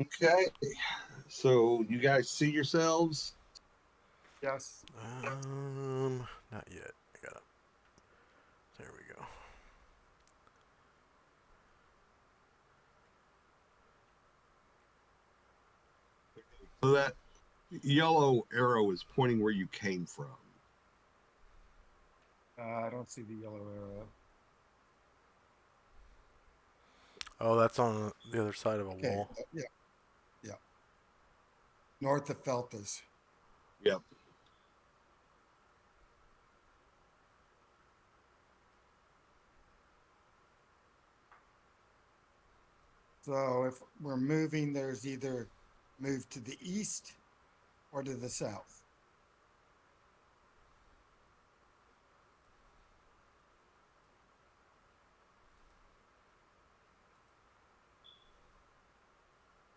Okay. So you guys see yourselves? Yes. Not yet. I got it. There we go. So that yellow arrow is pointing where you came from. I don't see the yellow arrow. Oh, that's on the other side of a Okay. wall. Yeah. Yeah. North of Feltas. Yep. So if we're moving, there's either move to the east or to the south.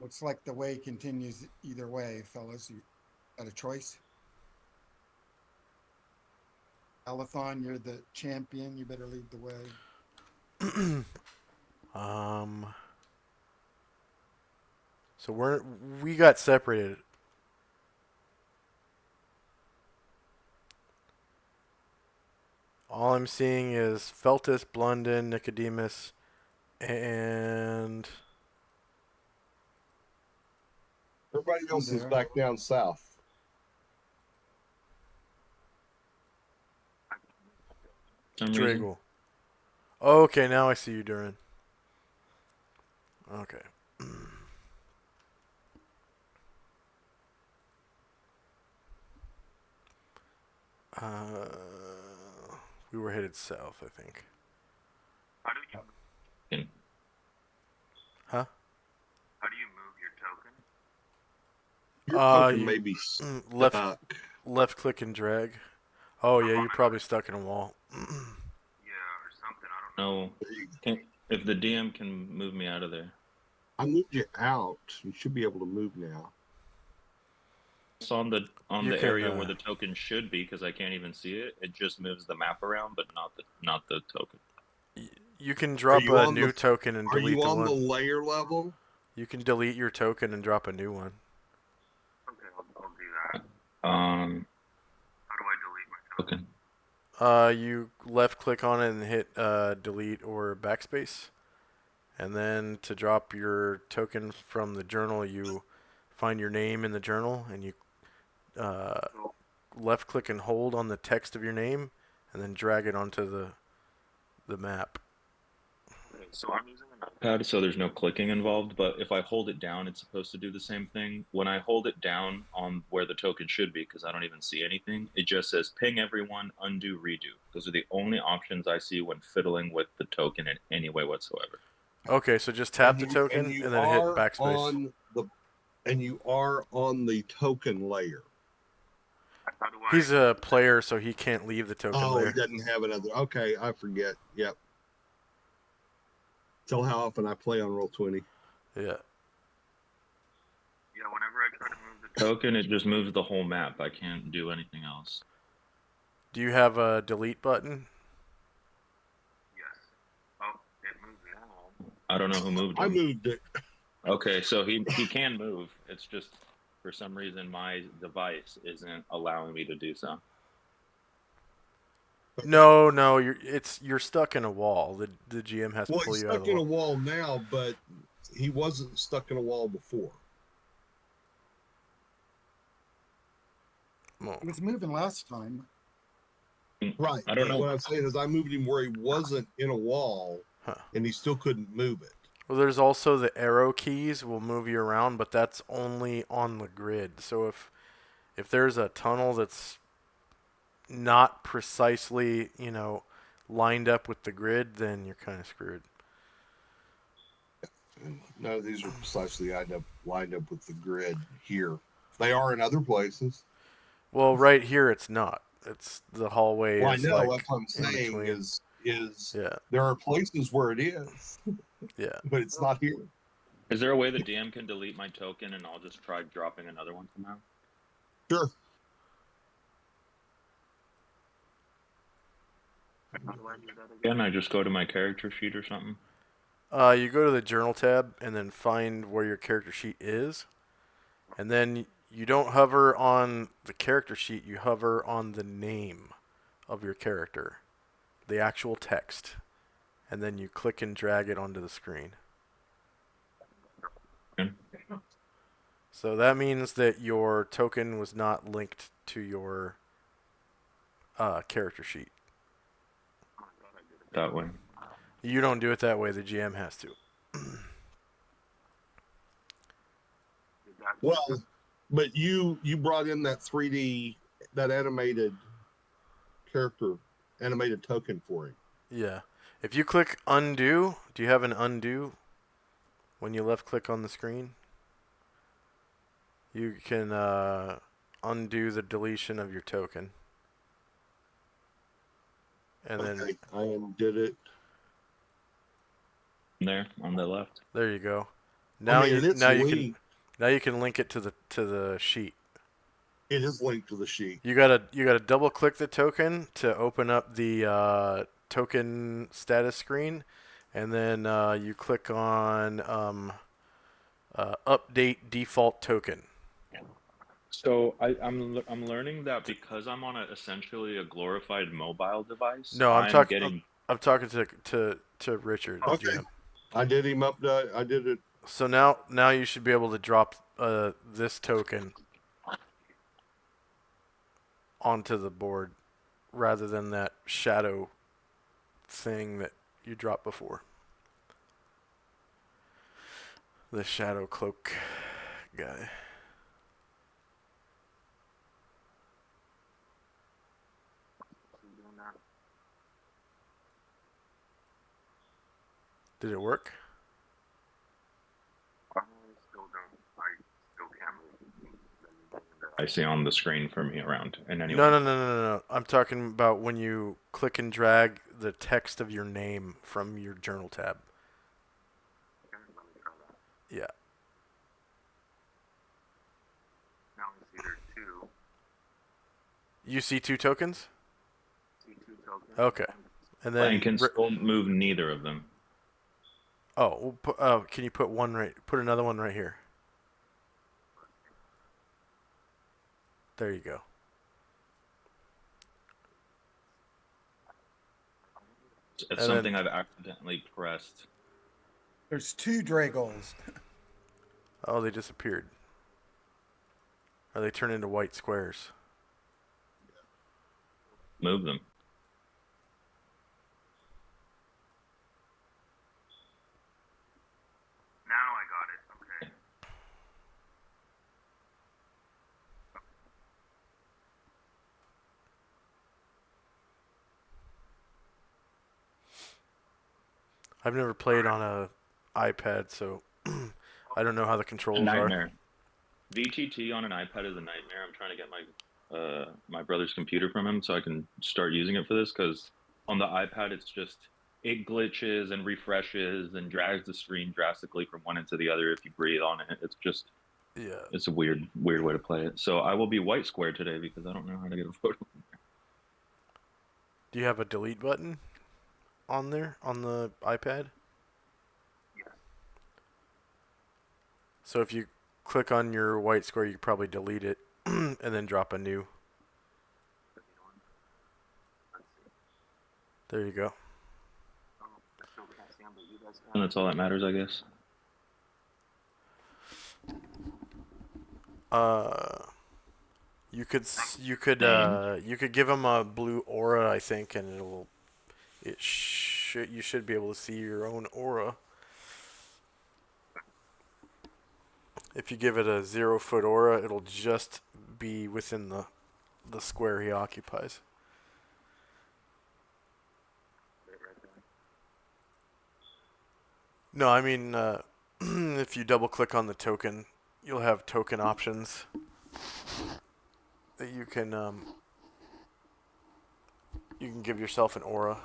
Looks like the way continues either way, fellas. You got a choice. Alathon, you're the champion. You better lead the way. um. So we got separated. All I'm seeing is Feltus, Blunden, Nicodemus, and Everybody I'm else is there. back down south. Some reason. Drago. Okay, now I see you, Durin. Okay. Uh, we were headed south, I think. How do you Can- Huh? how do you move your token? Your token You may be left stuck. left click and drag. Oh yeah, I'm on you're probably stuck in a wall. yeah, or something. I don't know. No. If the DM can move me out of there. I moved you out. You should be able to move now. It's on the You can area where the token should be because I can't even see it. It just moves the map around, but not the token. you can Are drop you a on the new token and Are delete you the on the one. layer level? You can delete your token and drop a new one. Okay, I'll do that. How do I delete my token? Okay. You left click on it and hit delete or backspace. And then to drop your token from the journal, you find your name in the journal and you uh, So, left click and hold on the text of your name and then drag it onto the map. Okay, so I'm using an iPad, so there's no clicking involved. But if I hold it down, it's supposed to do the same thing. When I hold it down on where the token should be, because I don't even see anything, it just says ping everyone, undo, redo. Those are the only options I see when fiddling with the token in any way whatsoever. Okay, so just And tap the you and token you and then hit are backspace. on the and you are on the token layer. how do I? He's a player, so he can't leave the token Oh, he layer. doesn't have another. Okay, I forget. Yep. Tell how often I play on Roll20. Yeah. Yeah, whenever I try to move the Token, it just moves the whole map. I can't do anything else. Do you have a delete button? yes. Oh, it moved now. I don't know who moved I him. moved it. Okay, so he can move. It's just for some reason my device isn't allowing me to do so. No, you're stuck in a wall. The GM has to Well, pull he's you out of stuck the in a wall. wall now, but he wasn't stuck in a wall before. He was moving last time. Right. I don't But know. what I'm saying is I moved him where he wasn't in a wall Huh. and he still couldn't move it. Well, there's also the arrow keys will move you around, but that's only on the grid. So if there's a tunnel that's not precisely, lined up with the grid, then you're kind of screwed. And none of these are precisely lined up with the grid here. They are in other places. Well, right here it's not. It's the hallway Well, I is know that's like what I'm in saying between. is Yeah, there are places where it is, yeah. but it's not here. Is there a way the DM can delete my token and I'll just try dropping another one somehow? Sure. How do I do that again? Again, I just go to my character sheet or something. You go to the journal tab and then find where your character sheet is, and then you don't hover on the character sheet. You hover on the name of your character, the actual text, and then you click and drag it onto the screen. Okay. So that means that your token was not linked to your character sheet. That way. You don't do it that way. The GM has to. Well, but you brought in that 3D, that animated character, animated token for him. Yeah. If you click undo, do you have an undo when you left click on the screen? You can undo the deletion of your token. And then Okay, I undid it. There on the left. there you go. Now and it's you linked. can link it to the sheet. It is linked to the sheet. You gotta double click the token to open up the token status screen, and then you click on update default token. So I'm learning that because I'm on essentially a glorified mobile device. No, I'm getting. I'm talking to Richard. the Okay. GM. I did him up. I did it. So now you should be able to drop this token onto the board rather than that shadow thing that you dropped before. The shadow cloak guy. Doing that. Did it work? I still don't. I still can't move anything. I see on the screen for me around and anyway. No. I'm talking about when you click and drag the text of your name from your journal tab. Okay, let me try that. Yeah. Now I see there's two. You see two tokens? See two tokens. Okay. And I then can still move neither of them. can you put one right? Put another one right here. There you go. It's And something then- I've accidentally pressed. There's two Dragons. Oh, they disappeared. Or they turn into white squares. Move them. Now I got it. Okay. I've never played on a iPad, so I don't know how the A controls are. nightmare. VTT on an iPad is a nightmare. I'm trying to get my brother's computer from him so I can start using it for this, because on the iPad it glitches and refreshes and drags the screen drastically from one end to the other if you breathe on it. It's a weird way to play it. So I will be white square today because I don't know how to get a photo. Do you have a delete button on there on the iPad? Yes. So if you click on your white square, you could probably delete it and then drop a new. The new one. Let's see. There you go. Oh, I still can't see them, but you guys And can. that's all that matters, I guess. You could give them a blue aura, I think, and you should be able to see your own aura. If you give it a 0-foot aura, it'll just be within the square he occupies. Right there. No, I mean, if you double click on the token, you'll have token options that you can give yourself an aura.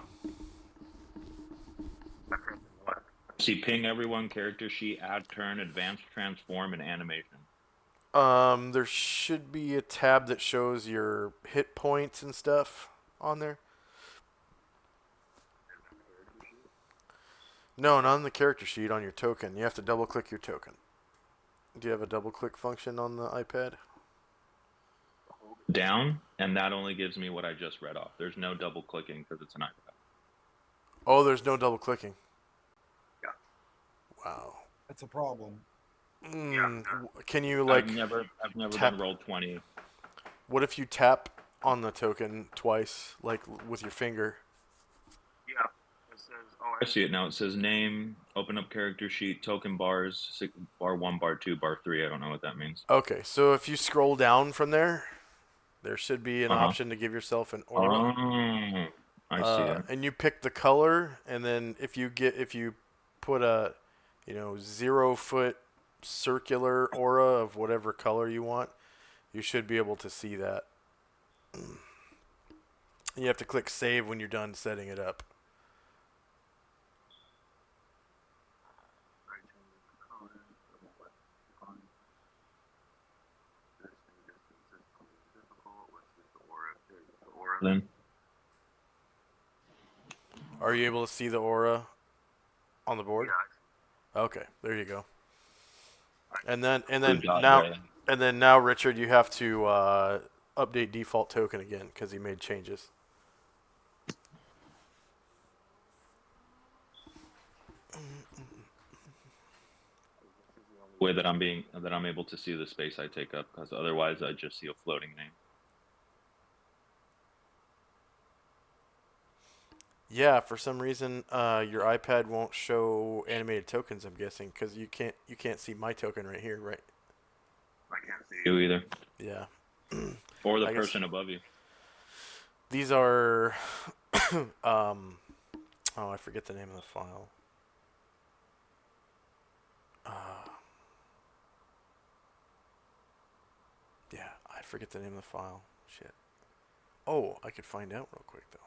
I pressed what? See, ping everyone, character sheet, add turn, advanced transform, and animation. There should be a tab that shows your hit points and stuff on there. No, not on the character sheet, on your token. You have to double click your token. Do you have a double click function on the iPad? Down, and that only gives me what I just read off. There's no double clicking because it's an iPad. Oh, there's no double clicking. Yeah. Wow. That's a problem. Can you like I've never tap- done Roll20. What if you tap on the token twice, like with your finger? Yeah. It says, oh, I see it now. It says name, open up character sheet, token bars, bar 1, bar 2, bar 3. I don't know what that means. Okay, so if you scroll down from there, there should be an Uh-huh. option to give yourself an aura. Oh, I see it. And you pick the color, and then if you put a 0-foot circular aura of whatever color you want, you should be able to see that. You have to click save when you're done setting it up. I changed the color. On this thing distance is difficult. Let's use the aura. Here's the aura. Then Are you able to see the aura on the board? Yeah. Okay, there you go. And then Blue dot now red. and then now Richard, you have to update default token again because he made changes. Way that I'm able to see the space I take up, because otherwise I just see a floating name. Yeah, for some reason, your iPad won't show animated tokens. I'm guessing because you can't see my token right here, right? I can't see You either, Yeah. or the I guess- person above you. These are, oh, I forget the name of the file. Yeah, I forget the name of the file. Shit. Oh, I could find out real quick though.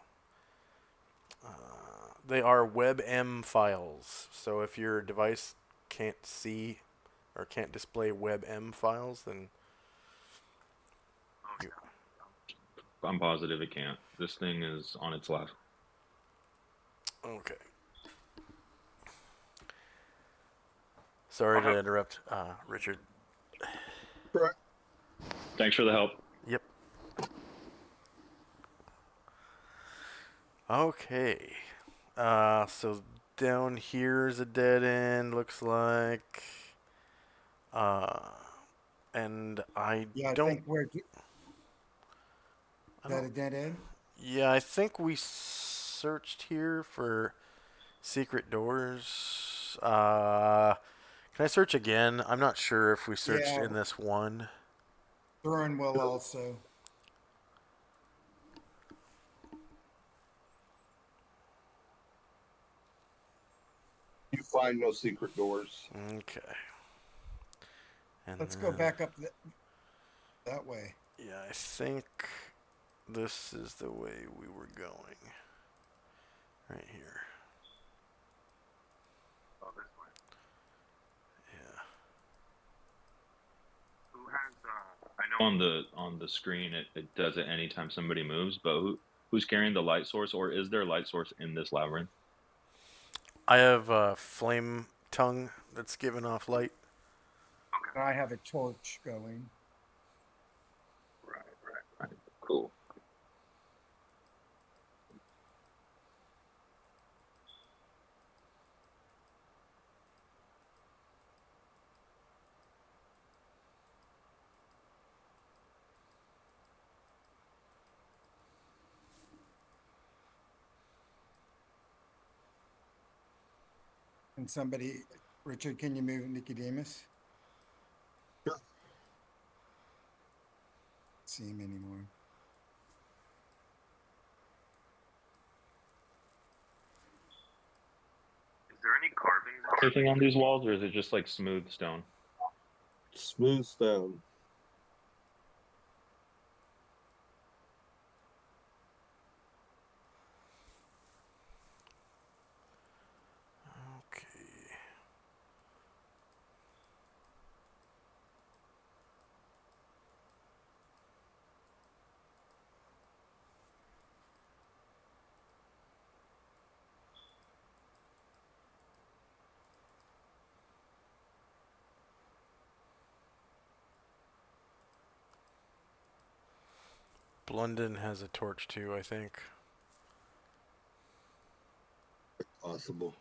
They are WebM files. So if your device can't see or can't display WebM files, then it. I'm positive it can't. This thing is on its last. okay. Sorry to interrupt, Richard. Correct. Thanks for the help. Yep. Okay. So down here is a dead end, looks like. And I Yeah, I don't. think we're. Is I that don't a dead end? yeah, I think we searched here for secret doors. Can I search again? I'm not sure if we searched Yeah. in this one. Thurin will also. You find no secret doors. Okay. And Let's go then- back up that way. Yeah, I think this is the way we were going. Right here. Oh, this way. Yeah. Who has, I know on the screen it does it anytime somebody moves, but who's carrying the light source, or is there a light source in this labyrinth? I have a flame tongue that's giving off light. And I have a torch going. Right. Cool. And somebody, Richard, can you move Nicodemus? Sure. See him anymore. is there any carvings? Anything on these walls, or is it just like smooth stone? Smooth stone. Okay. Blunden has a torch too, I think. Possible.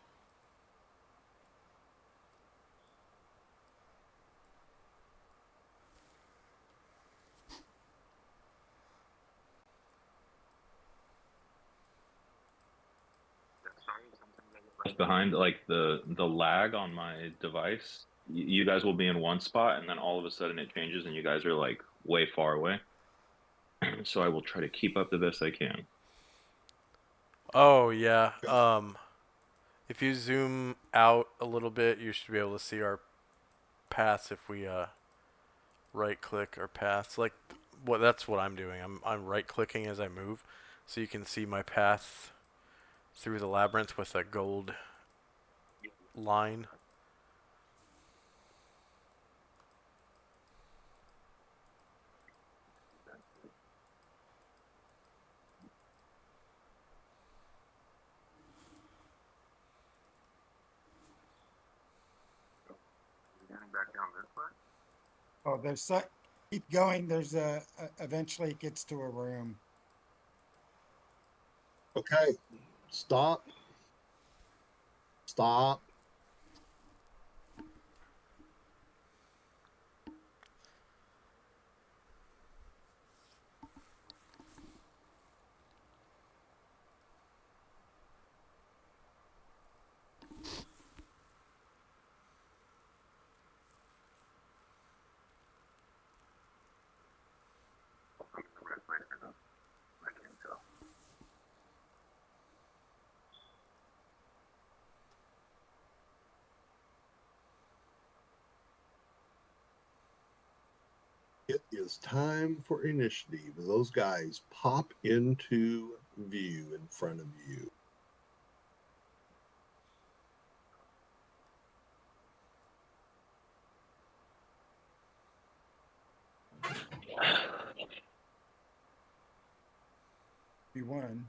Sorry, sometimes I get Left behind, like the lag on my device. You guys will be in one spot, and then all of a sudden it changes, and you guys are like way far away. So I will try to keep up the best I can. Oh yeah. If you zoom out a little bit, you should be able to see our paths if we right click our paths. Like that's what I'm doing. I'm right clicking as I move, so you can see my path through the labyrinth with that gold line. getting back down this way. Oh, keep going. There's eventually it gets to a room. Okay. Stop. Stop. I'm in the right place or not. I can't tell. It is time for initiative. Those guys pop into view in front of you. You won.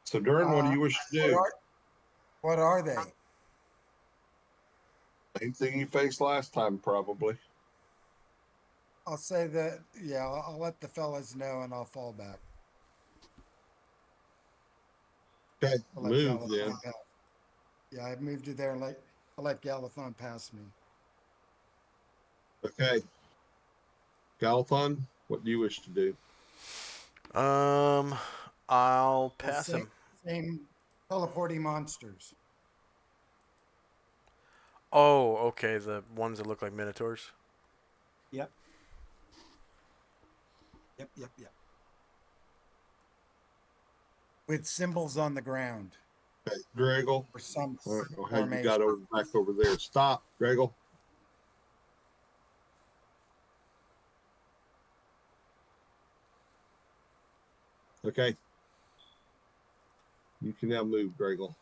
So, Durin, what do you wish to do? What are they? Same thing you faced last time, probably. I'll say that. Yeah, I'll let the fellas know, and I'll fall back. Okay, I'll let move Galathon then. pass. Yeah, I moved to there. I'll let Galathon pass me. Okay. Galathon, what do you wish to do? I'll pass him. Same teleporting monsters. Oh, okay, the ones that look like minotaurs. Yep. With symbols on the ground Okay, Draggle. or some I don't know how you formation. got back over there. Stop, Draggle. Okay. You can now move, Draggle.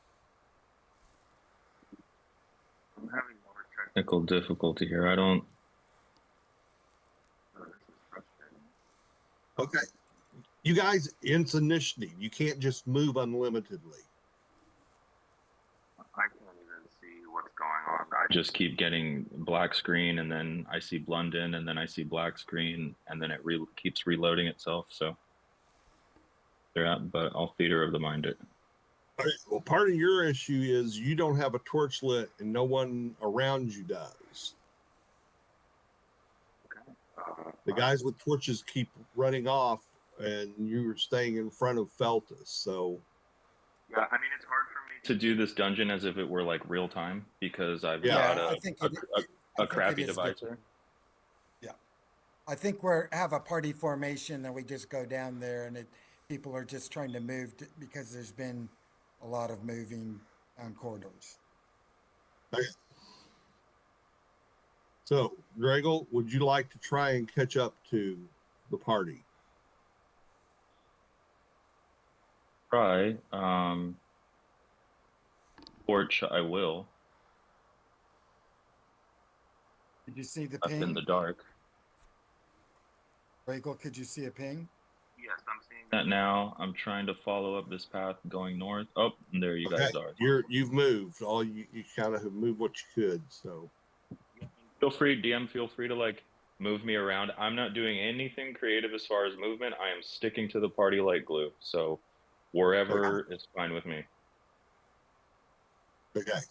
I'm having more Technical difficulty here. I don't. this is frustrating. Okay. You guys, it's initiative. You can't just move unlimitedly. I can't even see what's going on. I just keep getting black screen, and then I see Blunden, and then I see black screen, and then it keeps reloading itself. So they're out, but I'll theater of the mind it. All right, well, part of your issue is you don't have a torch lit and no one around you does. Okay. The guys with torches keep running off and you're staying in front of Feltus. So, Yeah, I mean, it's hard for me To do this dungeon as if it were like real time because I've Yeah. got I think a it crappy is device different. here. I think have a party formation and we just go down there and people are just trying to move because there's been a lot of moving on corridors. so Draggle, would you like to try and catch up to the party? Try. Torch, I will. Did you see the Up in ping? the dark. Regal, could you see a ping? Yes, I'm seeing That now. I'm trying to follow up this path going north. Oh, and there you guys are. You've moved. You kind of have moved what you could. So Feel free, DM. Feel free to like move me around. I'm not doing anything creative as far as movement. I am sticking to the party like glue. So wherever is fine with me. Okay. That's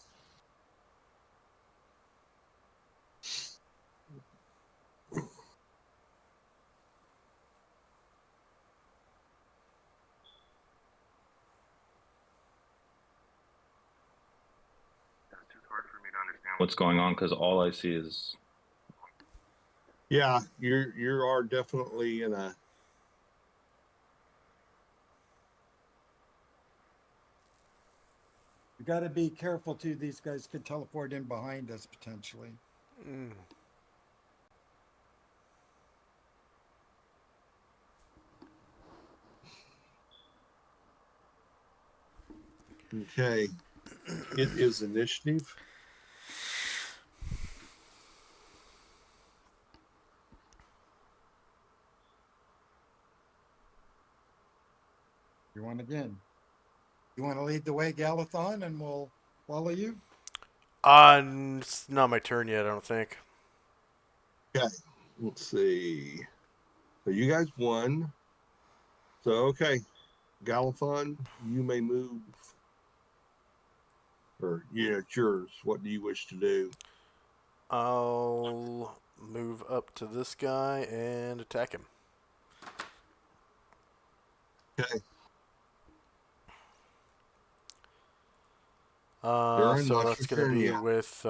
too hard for me to understand What's going on? Because all I see is Yeah, you are definitely in a. You got to be careful too. These guys could teleport in behind us potentially. Mm. Okay. It is initiative. You want again? You want to lead the way, Galathon, and we'll follow you. It's not my turn yet, I don't think. Okay. Let's see. So you guys won. So okay, Galathon, you may move. Or yeah, it's yours. What do you wish to do? I'll move up to this guy and attack him. Okay. Durin, So not that's your going to turn be yet. with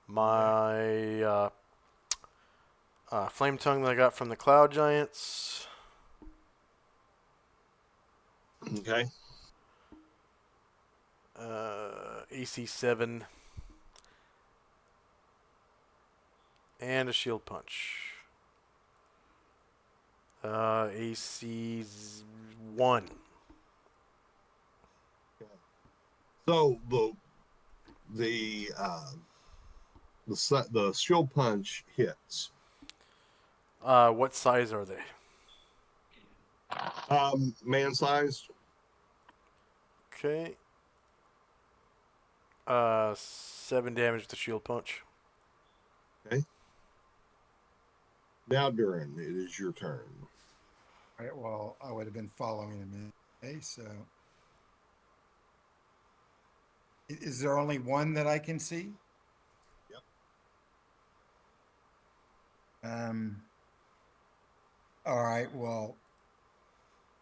my flame tongue that I got from the cloud giants. Okay. AC 7 and a shield punch. AC 1. So the shield punch hits. What size are they? Man sized. Okay. 7 damage with the shield punch. Okay. Now, Durin, it is your turn. All right. Well, I would have been following him. Okay. So, is there only one that I can see? Yep. All right. Well,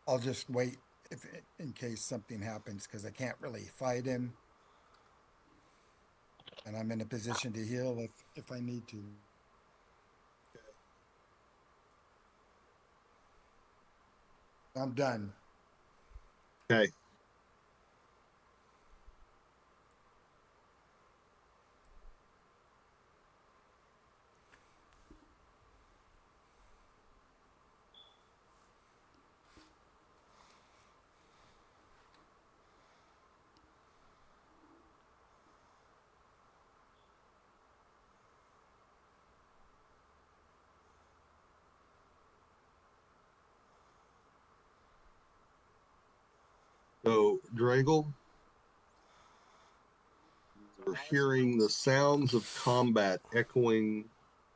I'll just wait if in case something happens because I can't really fight him, and I'm in a position to heal if I need to. I'm done. Okay. So, Dragle, you're hearing the sounds of combat echoing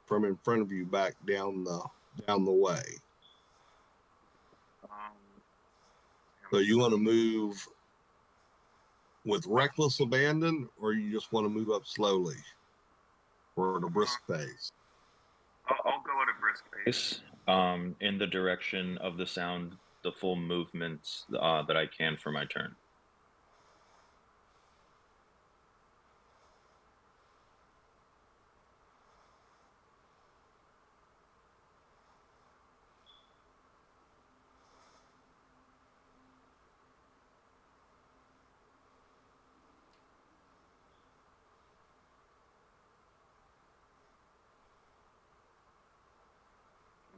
from in front of you back down the way. So you want to move with reckless abandon, or you just want to move up slowly or at a brisk pace? I'll go at a brisk pace. in the direction of the sound, the full movements that I can for my turn.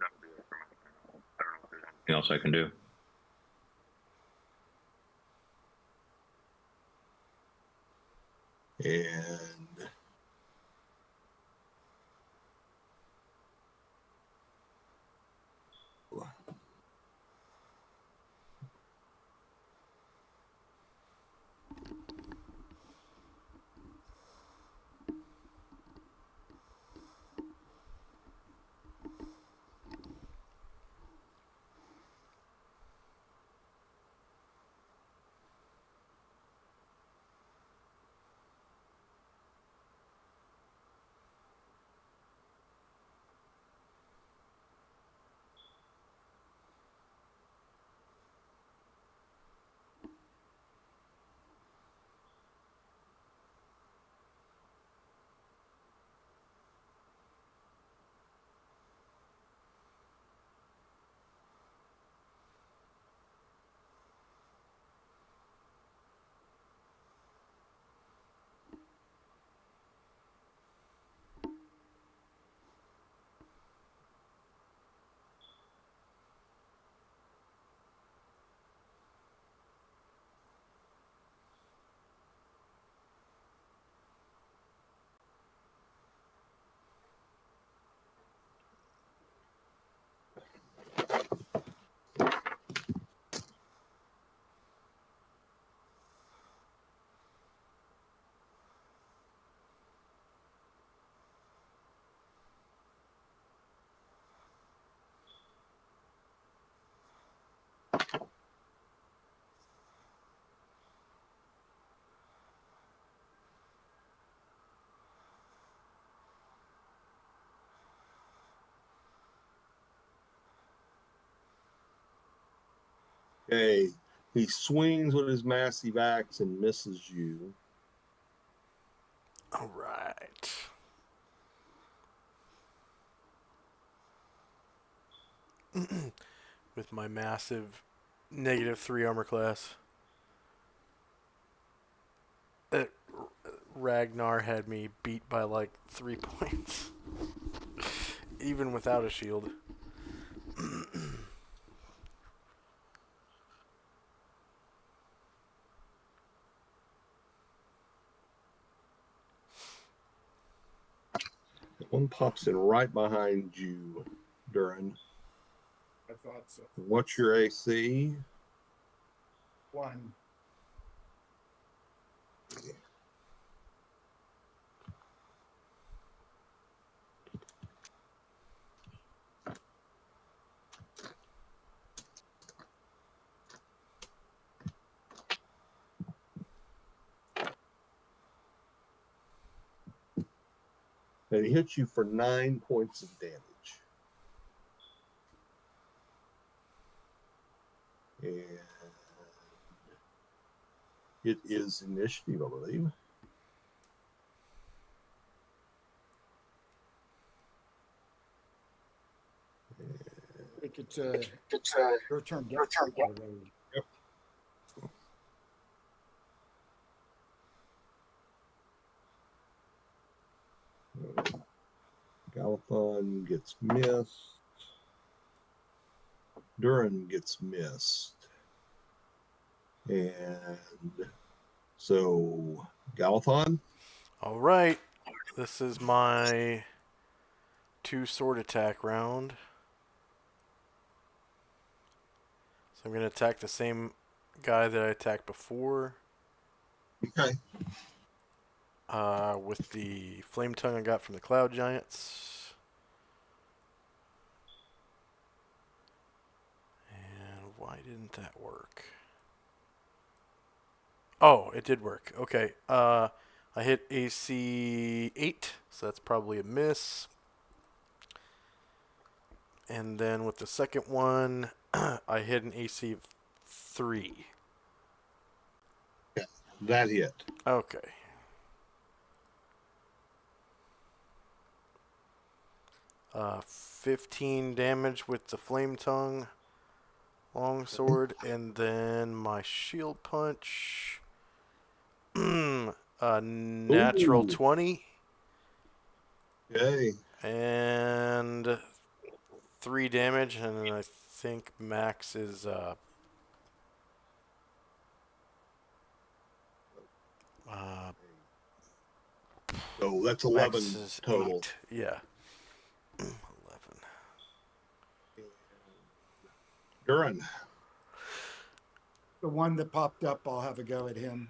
That'll be it for my turn. I don't know if there's anything Anything else I can do? And Okay. He swings with his massive axe and misses you. All right. With my massive -3 armor class. Ragnar had me beat by like 3 points. Even without a shield. One pops in right behind you, Durin. I thought so. What's your AC? 1. And he hits you for 9 points of damage. And it is initiative, I believe. I think it's your turn. Yep. Galathon gets missed. Durin gets missed. And so, Galathon? All right. This is my 2 sword attack round. So I'm going to attack the same guy that I attacked before. Okay. With the flame tongue I got from the Cloud Giants. And why didn't that work? Oh, it did work. Okay. I hit AC 8, so that's probably a miss. And then with the second one, I hit an AC of 3. That hit. Okay. Uh, 15 damage with the flame tongue longsword, and then my shield punch. A natural Ooh. 20 Okay. and 3 damage, and then I think max is So that's max 11 is total. 8. Yeah. 11. Durin. The one that popped up, I'll have a go at him.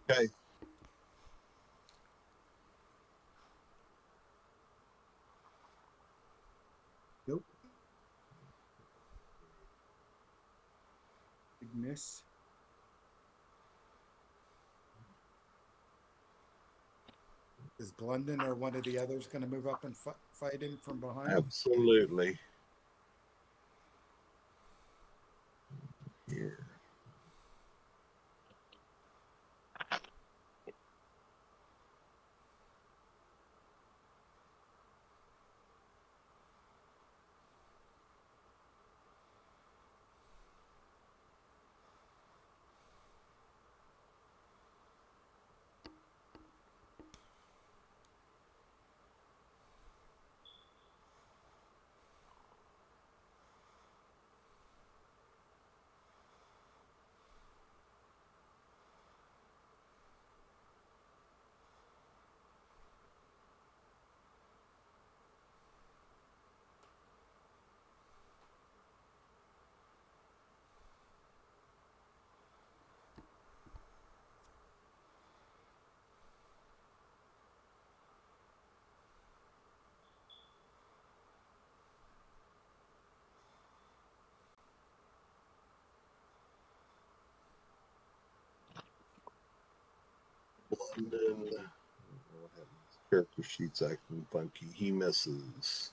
Okay. Nope. Big miss. Is Blunden or one of the others going to move up and fight him from behind? Absolutely. Here. London. What happened? Character sheet's acting funky. He misses.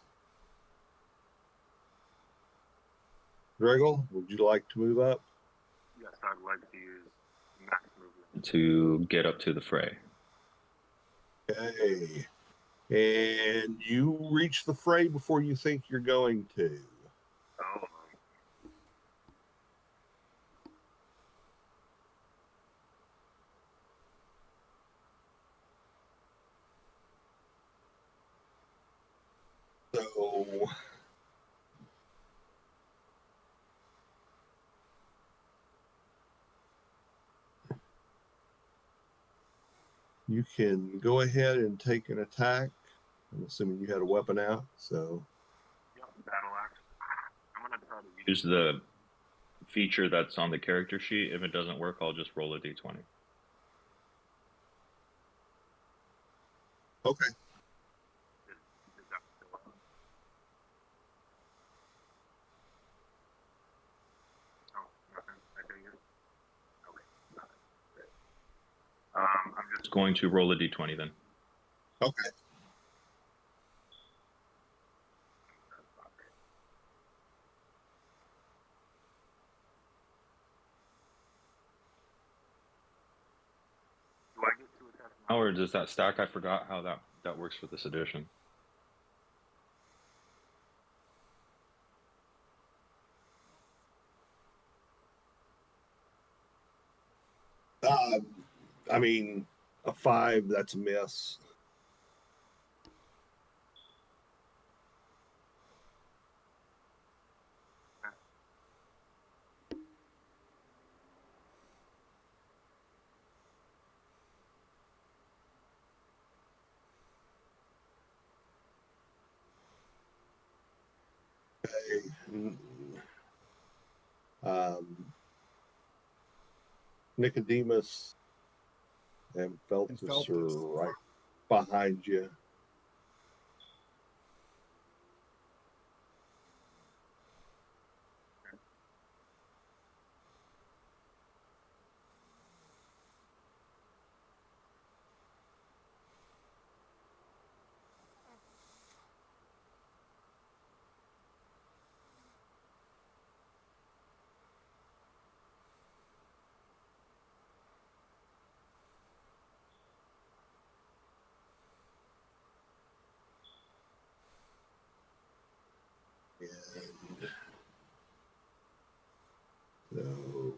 Driggle, would you like to move up? Yes, I'd like to use max movement. To get up to the fray. Okay. And you reach the fray before you think you're going to. Oh, So you can go ahead and take an attack. I'm assuming you had a weapon out, so yep, battle axe. I'm gonna try to Use the feature that's on the character sheet. If it doesn't work, I'll just roll a d20. okay. Is that still on? Oh, nothing. I think it. Okay, got it. Great. I'm just Just going to roll a d20 then. Okay. Do I get to attack now? Or does that stack? I forgot how that works for this edition. I mean, a 5, that's a miss. Okay. Nicodemus and Feltus Feltus. are right behind you. And so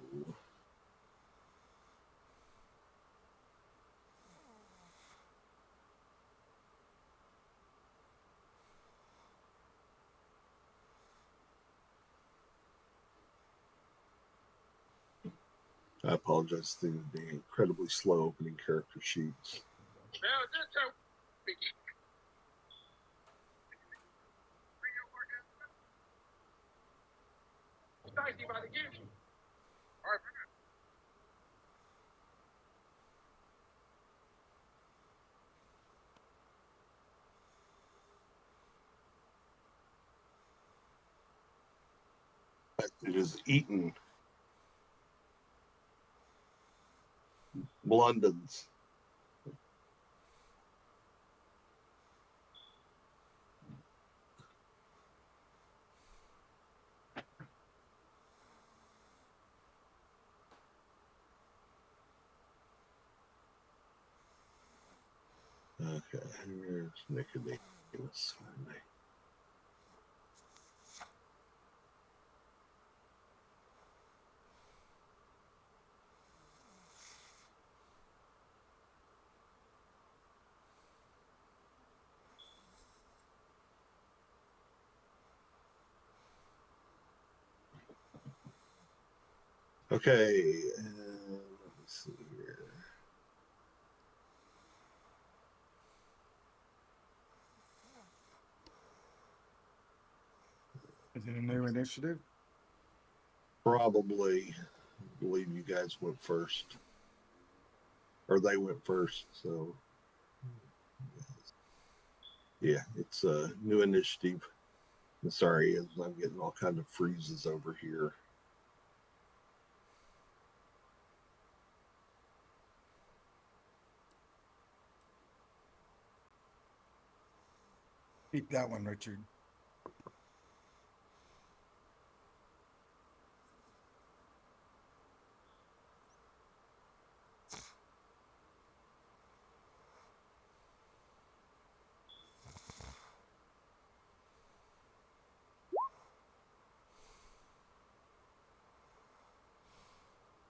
I apologize for the incredibly slow opening character sheets. It is Eaton Blundens. Okay, here's Nicodemus. Finally. Okay, let me see here. Is it a new initiative? Probably, I believe you guys went first, or they went first. So, yeah, it's a new initiative. Sorry, I'm getting all kind of freezes over here. Keep that one, Richard.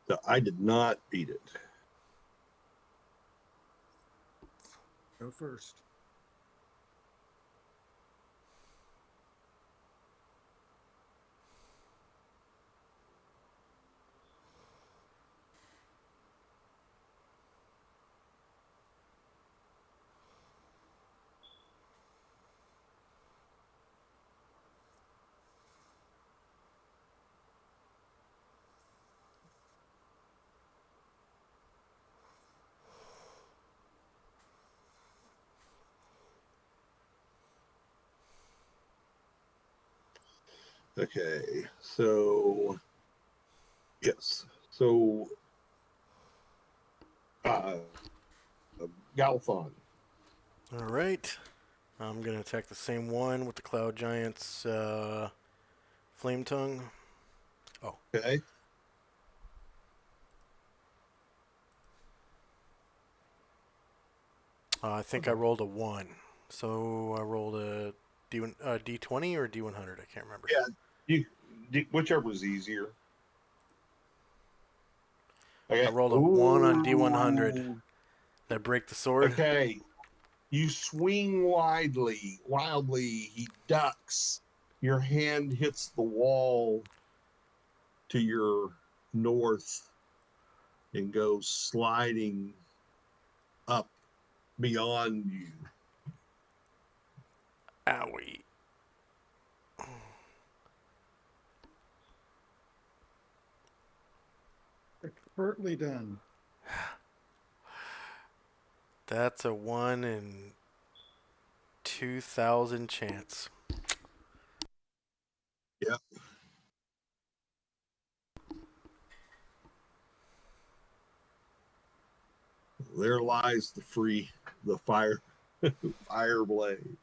So I did not beat it. Go first. Okay, so yes, so uh, Galthon. All right. I'm gonna attack the same one with the Cloud Giant's Flame Tongue. Okay, I think I rolled a 1. So I rolled a D20 or D100. I can't remember. yeah, whichever was easier. Okay. I rolled a 1 on D100. Ooh. That break the sword. Okay, you swing wildly. He ducks. Your hand hits the wall to your north and goes sliding up beyond you. Owie. Expertly done. That's a 1 in 2,000 chance. Yep. There lies the fire blade.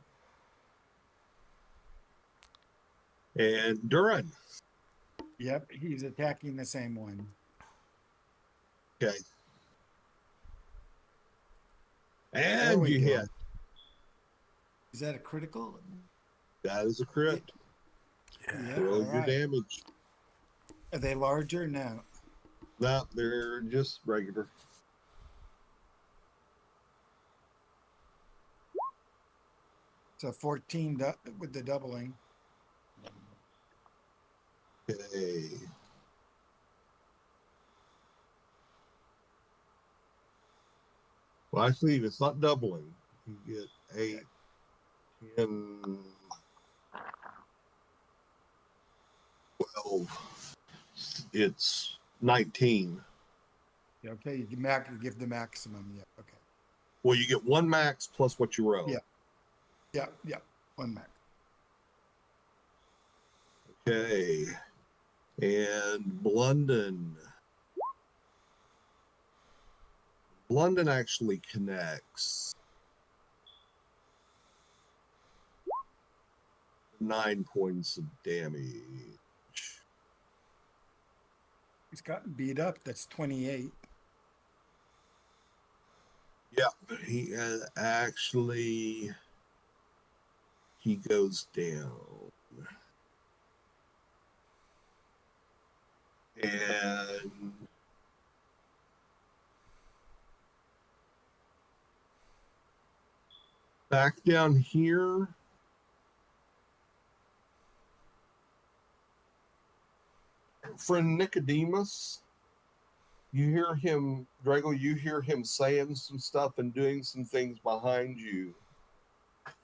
And Durin. Yep, he's attacking the same one. Okay. There And we you go. hit. Is that a critical? That is a crit. Yeah, Roll all your right. damage. Are they larger? No. No, they're just regular. So 14 with the doubling. Okay. Well, actually, it's not doubling. You get 8, 10, 12. It's 19. Okay, you give the maximum. Yeah. Okay. Well, you get 1 max plus what you roll. Yeah. Yeah. One max. Okay. And Blunden. Blunden actually connects. 9 points of damage. He's gotten beat up. That's 28. Yeah, he he goes down. And back down here. Friend Nicodemus, you hear him, Drago, you hear him saying some stuff and doing some things behind you.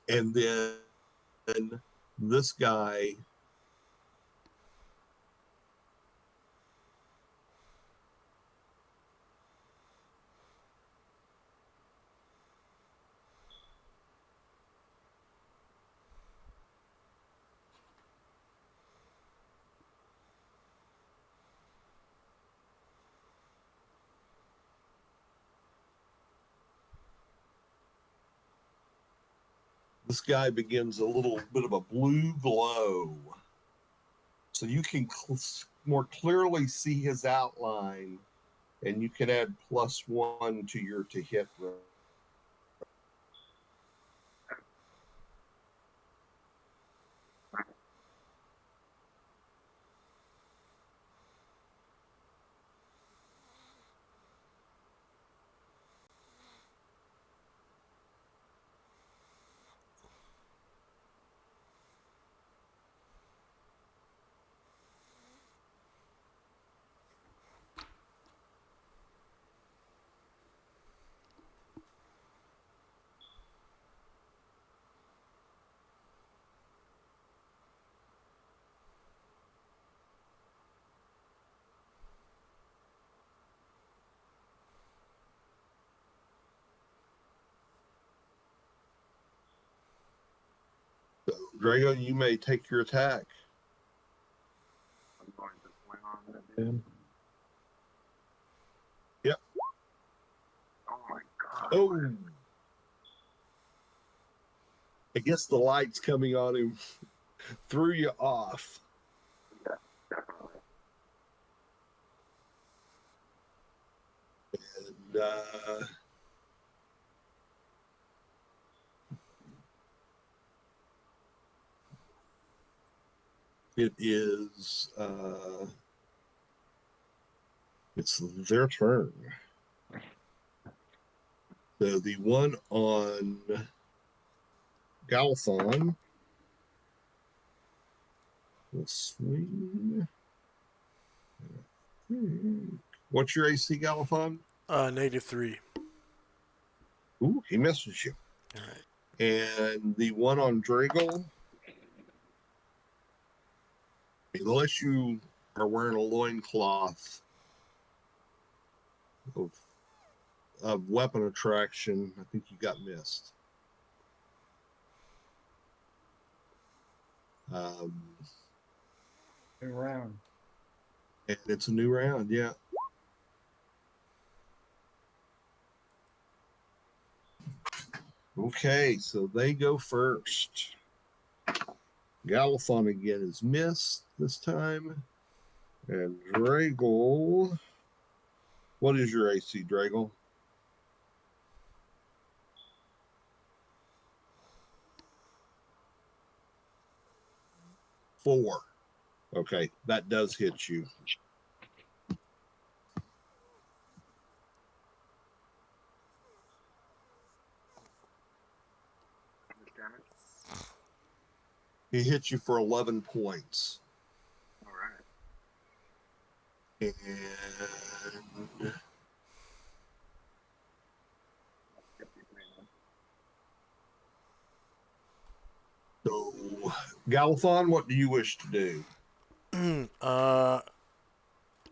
And then this guy begins a little bit of a blue glow. So you can more clearly see his outline, and you can add +1 to your to hit roll. So, Drago, you may take your attack. I'm going to swing on that dude. Yep. Oh my god. Oh. I guess the lights coming on him threw you off. Yeah, definitely. And it is it's their turn. So the one on Galthon will swing. What's your AC, Galthon? -3. Ooh, he misses you. All right. And the one on Drago, unless you are wearing a loincloth of weapon attraction, I think you got missed. New round. And it's a new round, yeah. Okay, so they go first. Galithon again is missed this time. And Drago. What is your AC, Drago? Four. Okay, that does hit you. How much damage? He hits you for 11 points. Alright. And so, Galithon, what do you wish to do?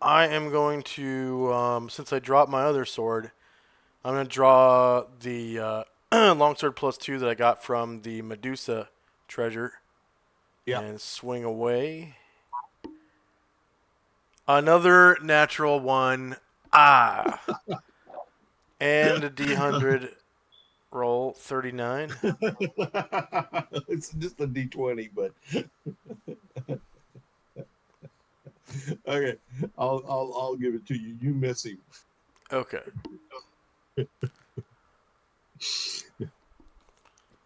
I am going to, since I dropped my other sword, I'm going to draw the longsword +2 that I got from the Medusa treasure. Yeah. And swing away. Another natural one. Ah. And a D100 roll, 39. It's just a D20, but okay, I'll give it to you. You miss him. Okay.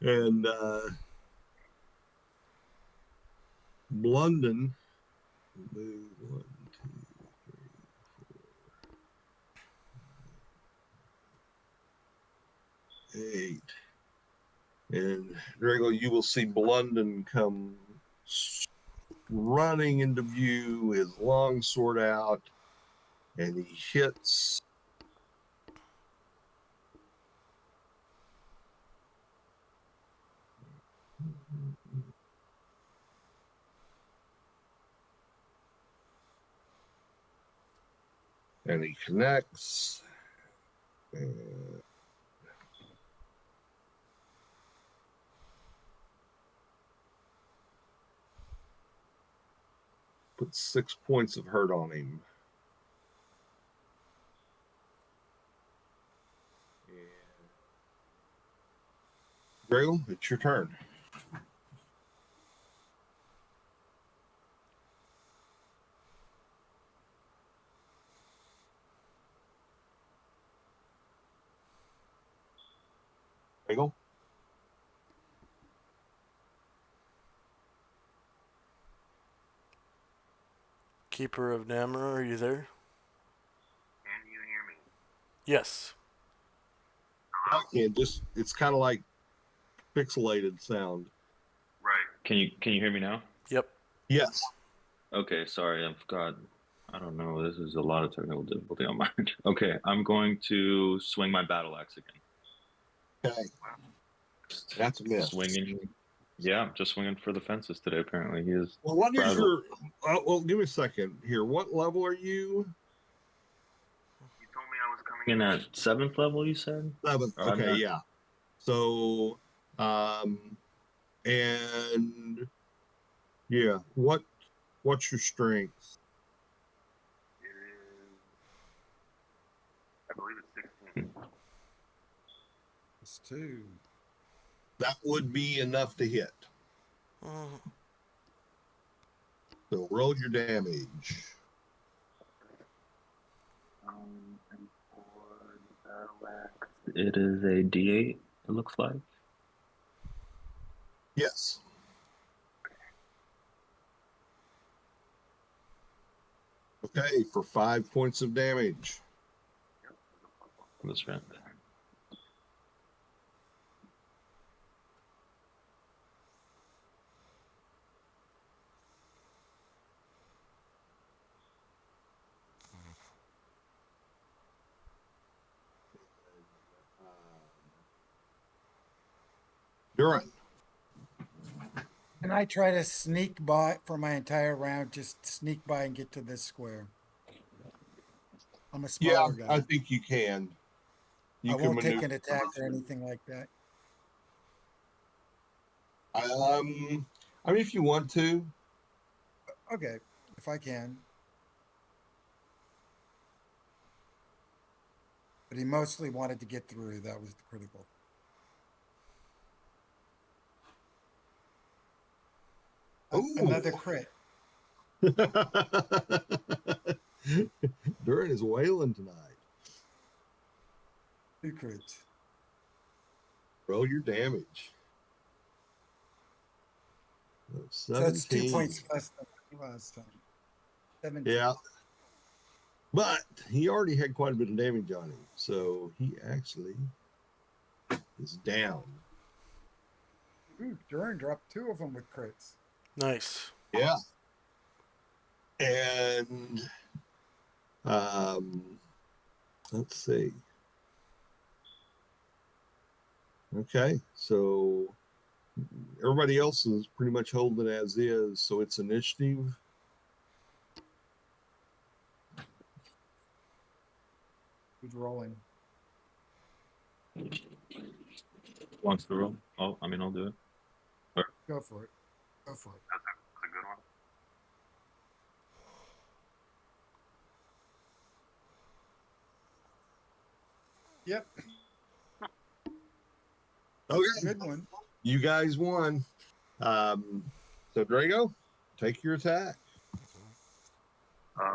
And London. Move 1, 2, 3, 4, 8. And Drago, you will see Blunden come running into view, his long sword out, and he hits. And he connects. And puts 6 points of hurt on him. Grail, it's your turn. Grail? Keeper of Namur, are you there? Can you hear me? Yes. And just it's kind of like pixelated sound. Right. Can you hear me now? Yep. Yes. Okay, sorry, I've got. I don't know. This is a lot of technical difficulty on my end. Okay, I'm going to swing my battle axe again. Okay. That's a miss. Swinging. Yeah, just swinging for the fences today. Apparently, he is. Well, what is frazzled. your? Well, give me a second here. What level are you? You told me I was coming In at 7th level, you said? 7th. I'm Okay, not- yeah. So, And yeah, what's your strength? It is, I believe it's 16. It's 2. That would be enough to hit. Mm. So roll your damage. And for the battle axe, it is a D8. It looks like. Yes. Okay, for 5 points of damage. The strength. Durin. Can I try to sneak by for my entire round? Just sneak by and get to this square. I'm a Yeah, smaller guy. I think you can. You I can won't take maneuver. an attack or anything like that. I mean, if you want to, Okay, if I can. But he mostly wanted to get through. That was the critical. Another Ooh. crit. Durin is wailing tonight. 2 crits. Roll your damage. So that's 2 17. points less than last time. 17. Yeah. But he already had quite a bit of damage on him. So he actually is down. Ooh, Duran dropped 2 of them with crits. Nice. Yeah. And let's see. Okay, so everybody else is pretty much holding it as is. So it's initiative. Who's rolling? Wants to roll? Oh, I mean, I'll do it. Go for it. Go for it. That's a good one. Yep. Okay. Good one. You guys won. So Drago, take your attack. Yeah.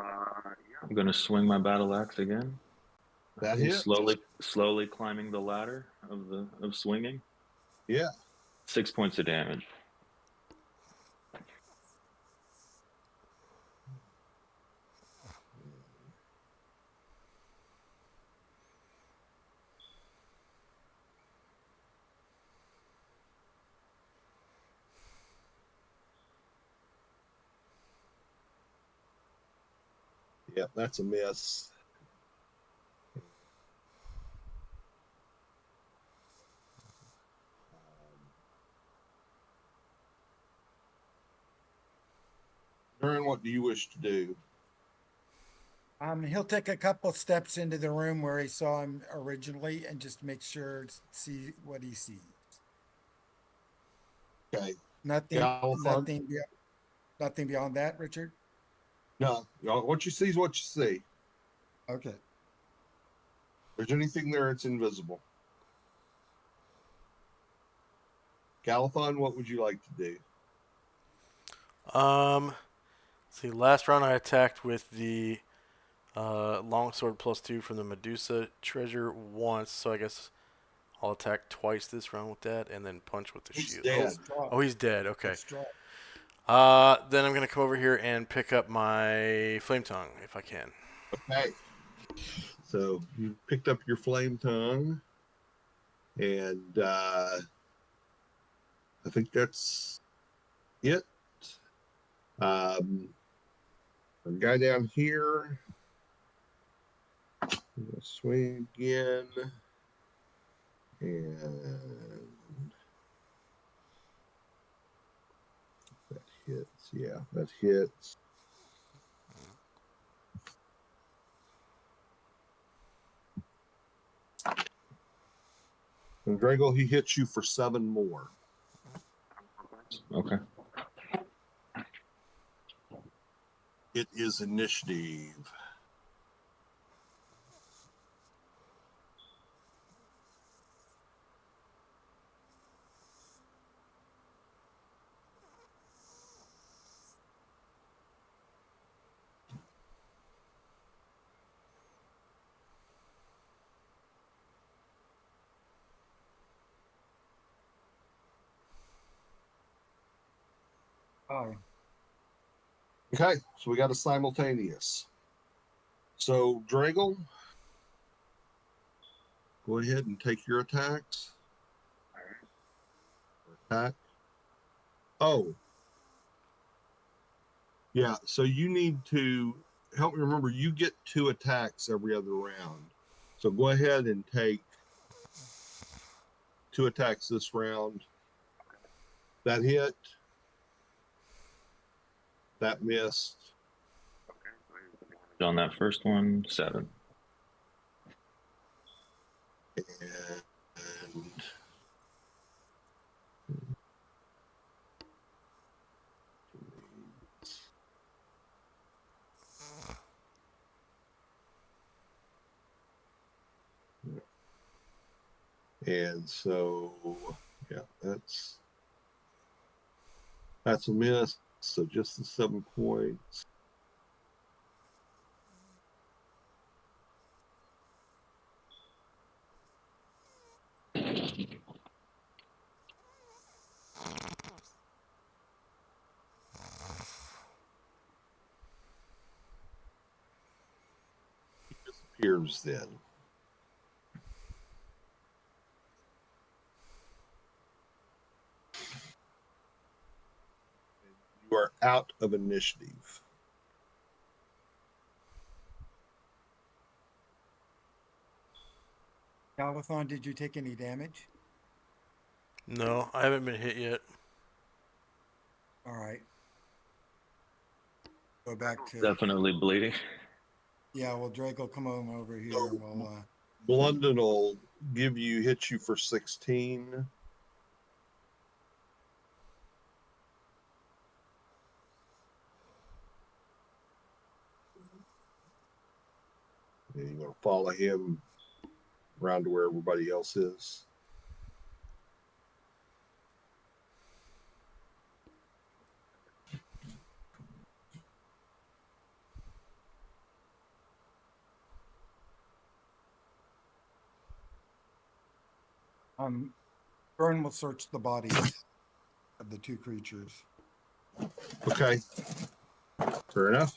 I'm gonna swing my battle axe again. That He's hit. slowly climbing the ladder of swinging. Yeah. 6 points of damage. Yep, that's a miss. Durin, what do you wish to do? He'll take a couple steps into the room where he saw him originally and just make sure see what he sees. Okay. Nothing, Galifon? nothing beyond that, Richard. No, what you see is what you see. Okay. If there's anything there, it's invisible. Galifon, what would you like to do? See, last round I attacked with the longsword +2 from the Medusa treasure once, so I guess I'll attack twice this round with that, and then punch with the He's shield. dead. Oh, he's dead. Okay. Let's draw. Then I'm gonna come over here and pick up my flame tongue if I can. Okay. So you picked up your flame tongue, and I think that's it. A guy down here. I'm gonna swing again, and that hits. Yeah, that hits. And Drago, he hits you for 7 more. Okay. It is initiative. Oh, Okay, so we got a simultaneous. So Dragle, go ahead and take your attacks. Attack. Oh, yeah. So you need to help me remember. You get 2 attacks every other round. So go ahead and take 2 attacks this round. That hit. That missed. On that first one, 7. And and so yeah, that's a miss. So just the 7 points. He disappears then. You are out of initiative. Calathon, did you take any damage? No, I haven't been hit yet. All right. Go back to Definitely bleeding. yeah. Well, Drake will come on over here. So, And we'll Blunden will hit you for 16. And you're going to follow him around to where everybody else is. Vern will search the bodies of the 2 creatures. Okay. Fair enough.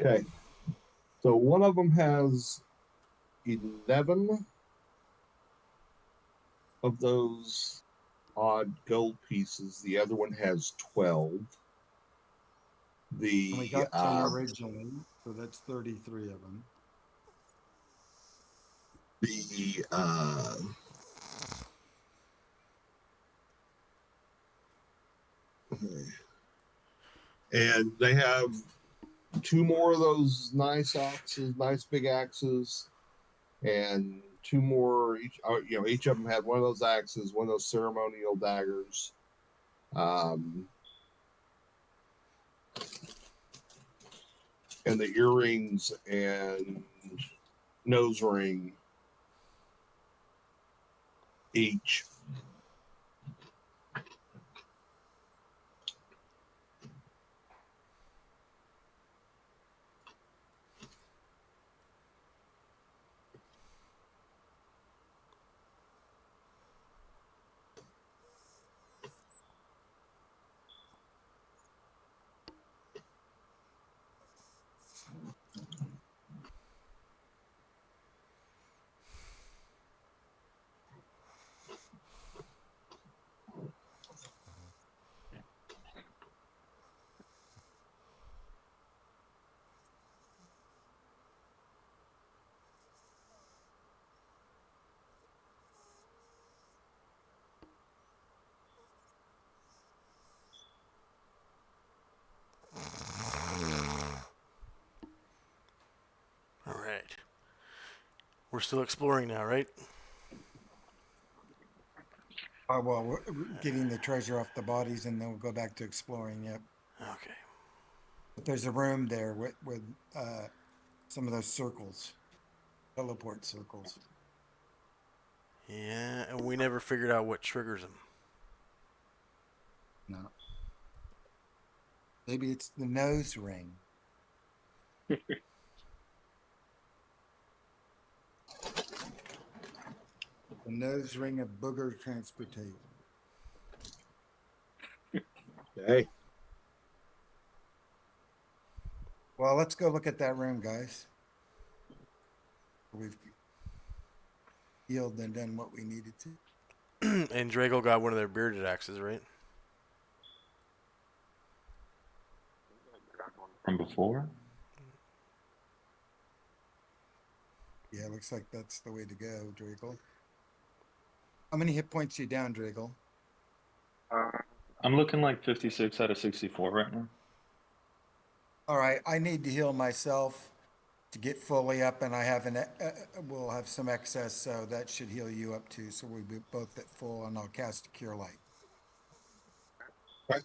Okay. So one of them has 11 of those odd gold pieces. The other one has 12. And we got 10 The originally, so that's 33 of them. the and they have 2 more of those nice axes, nice big axes, and 2 more each. Each of them had one of those axes, one of those ceremonial daggers. And the earrings and nose ring each. We're still exploring now, right? Well, we're getting the treasure off the bodies, and then we'll go back to exploring. Yep. Okay. But there's a room there with some of those circles, teleport circles. Yeah, and we never figured out what triggers them. No. Maybe it's the nose ring. The nose ring of booger transportation. Hey, Well, let's go look at that room, guys. We've healed and done what we needed to. And Drago got one of their bearded axes, right? From before? Yeah, looks like that's the way to go, Dragle. How many hit points are you down, Dragle? I'm looking like 56 out of 64 right now. All right, I need to heal myself to get fully up, and I have we'll have some excess, so that should heal you up too. So we'll be both at full, and I'll cast a Cure Light. right.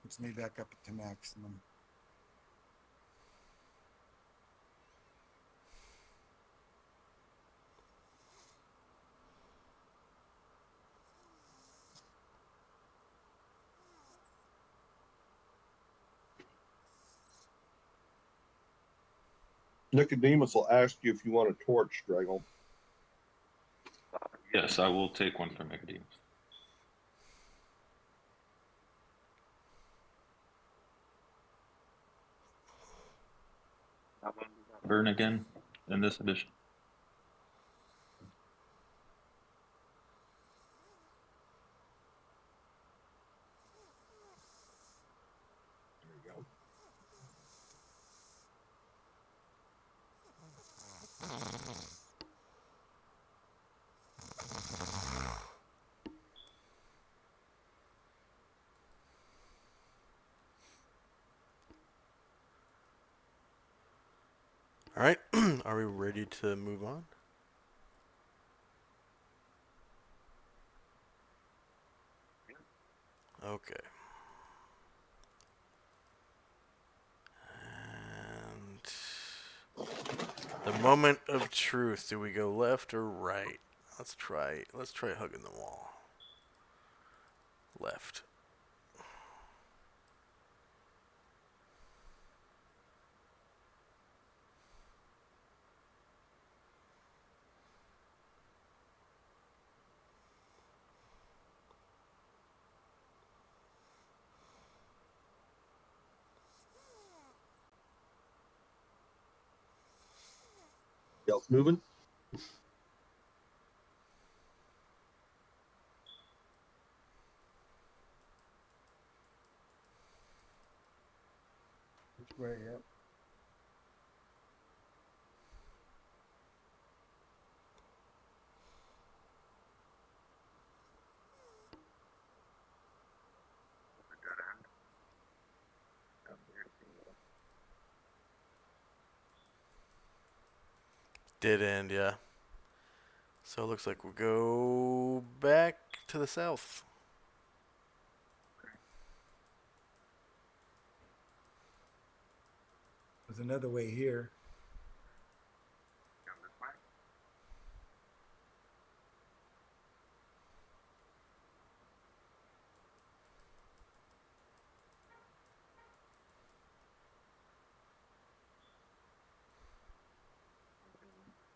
It's me back up to maximum. Nicodemus will ask you if you want a torch, Drago. Yes, I will take one from Nicodemus. Burn again in this edition. There you go. All right. Are we ready to move on? Okay. And the moment of truth. Do we go left or right? Let's try hugging the wall. Left. Y'all moving? Which way? Yep. Dead end, yeah. So it looks like we'll go back to the south. There's another way here.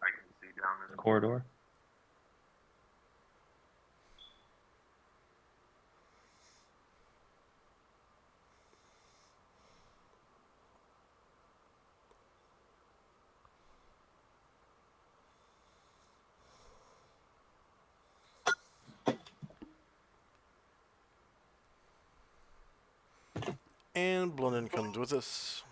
I can see down The corridor. And Blunden comes with us.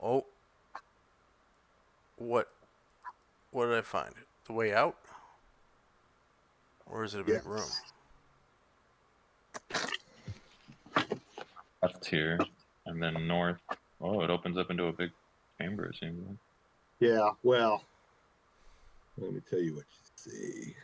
Oh. What did I find? The way out? Or is it a big room? left here, and then north. Oh, it opens up into a big chamber. It seems like. Yeah, well, let me tell you what you see.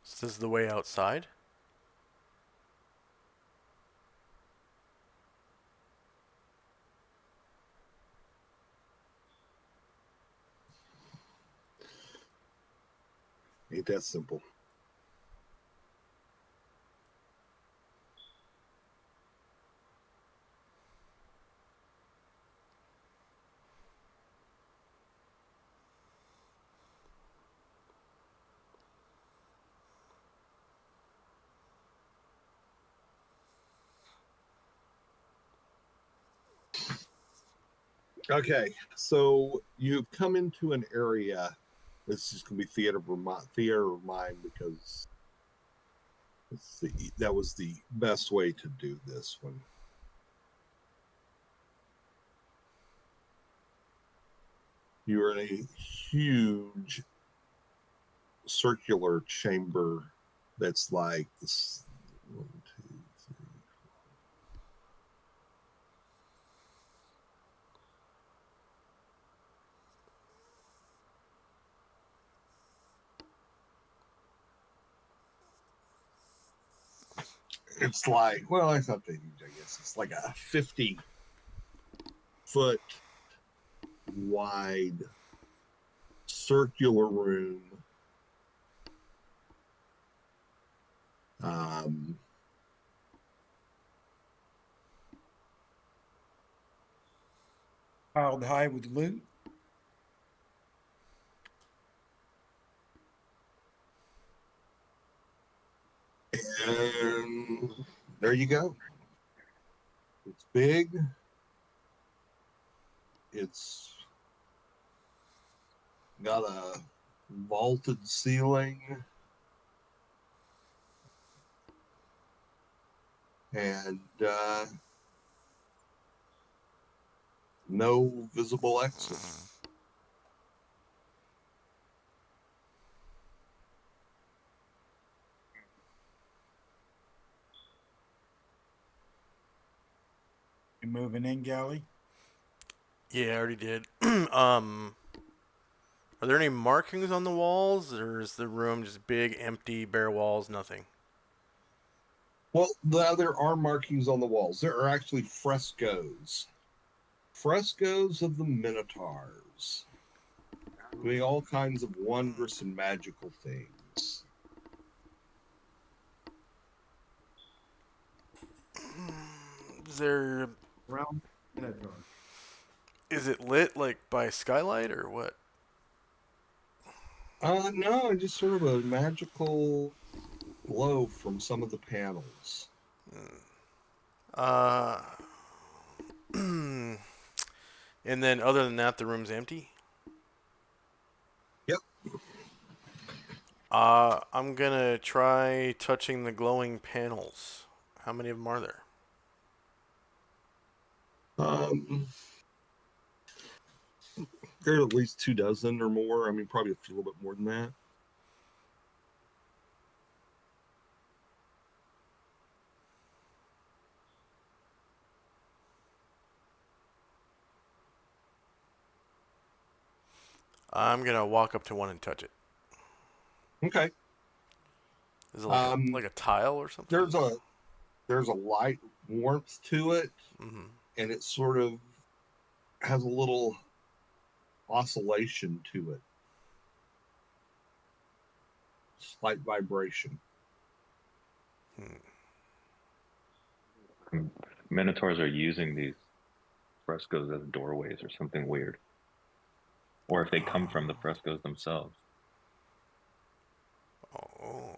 Is this the way outside? Ain't that simple. Okay, so you've come into an area. This is going to be theater of mind because that was the best way to do this one. You're in a huge circular chamber that's like this. 1, 2, 3. It's like, well, it's not that huge, I guess. It's like a 50-foot wide circular room. Piled high with loot. And there you go. It's big. It's got a vaulted ceiling. And no visible exit. You moving in, Gally? Yeah, I already did. Are there any markings on the walls, or is the room just big, empty, bare walls, nothing? Well, there are markings on the walls. There are actually frescoes. Frescoes of the Minotaurs. Doing all kinds of wondrous and magical things. Is there? Realm Minotaur. Is it lit like by skylight or what? No, just sort of a magical glow from some of the panels. Uh, and then other than that, the room's empty. Yep. I'm gonna try touching the glowing panels. How many of them are there? There's at least 2 dozen or more. I mean, probably a little bit more than that. I'm gonna walk up to one and touch it. Okay. Is it like a tile or something? There's a light warmth to it, and it sort of has a little oscillation to it. Slight vibration. Minotaurs are using these frescoes as doorways or something weird. Or if they come from the frescoes themselves. Oh.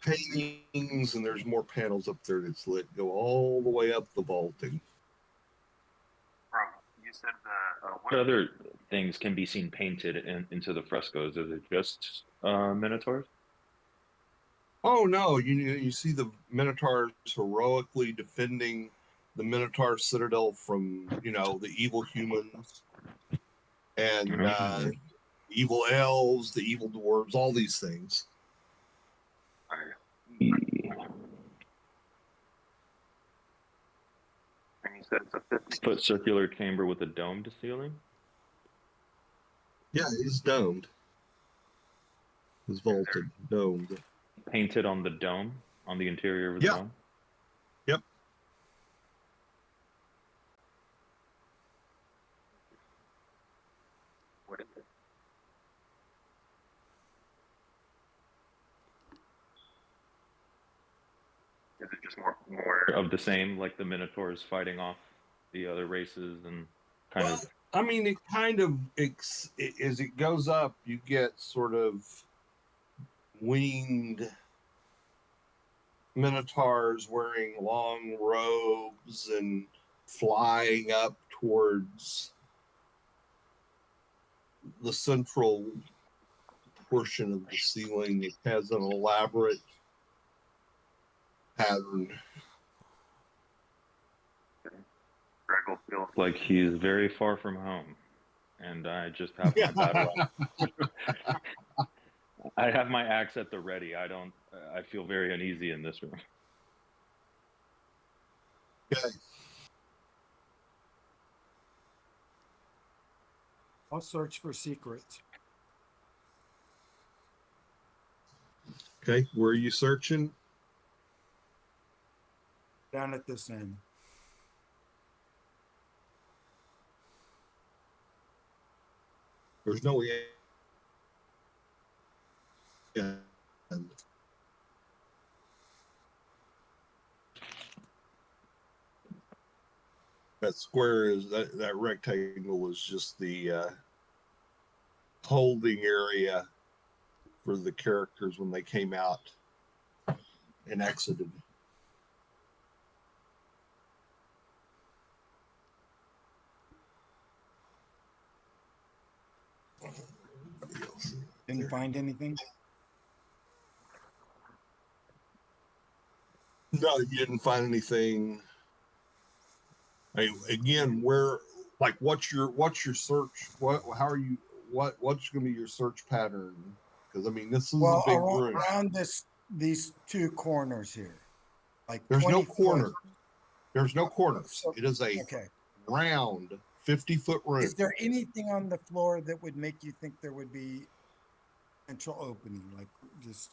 Paintings, and there's more panels up there that's lit, go all the way up the vaulting. You said the What other things can be seen painted into the frescoes? Is it just Minotaurs? Oh no, you see the Minotaurs heroically defending the Minotaur Citadel from the evil humans and evil elves, the evil dwarves, all these things. And you said it's a 50. Foot circular chamber with a domed ceiling. Yeah, he's domed. He's vaulted, domed. Painted on the dome, on the interior of the Yeah. dome. Yep. What is it? Is it just more Of the same, like the Minotaurs fighting off the other races and kind Well, of. I mean, it kind of as it goes up, you get sort of winged minotaurs wearing long robes and flying up towards the central portion of the ceiling. It has an elaborate pattern. Draggle feels Like he's very far from home, and I just have my battle axe. I have my axe at the ready. I feel very uneasy in this room. Okay. I'll search for secrets. Okay, where are you searching? Down at this end. There's no end. That square is that rectangle is just the holding area for the characters when they came out and exited. Didn't find anything? No, you didn't find anything. I mean, again, what's your search? How are you? What's going to be your search pattern? Because I mean, this is a big room. Around these two corners here, like There's no 20 foot. corner. There's no corners. So- It is a Okay. round 50-foot room. Is there anything on the floor that would make you think there would be potential opening, like just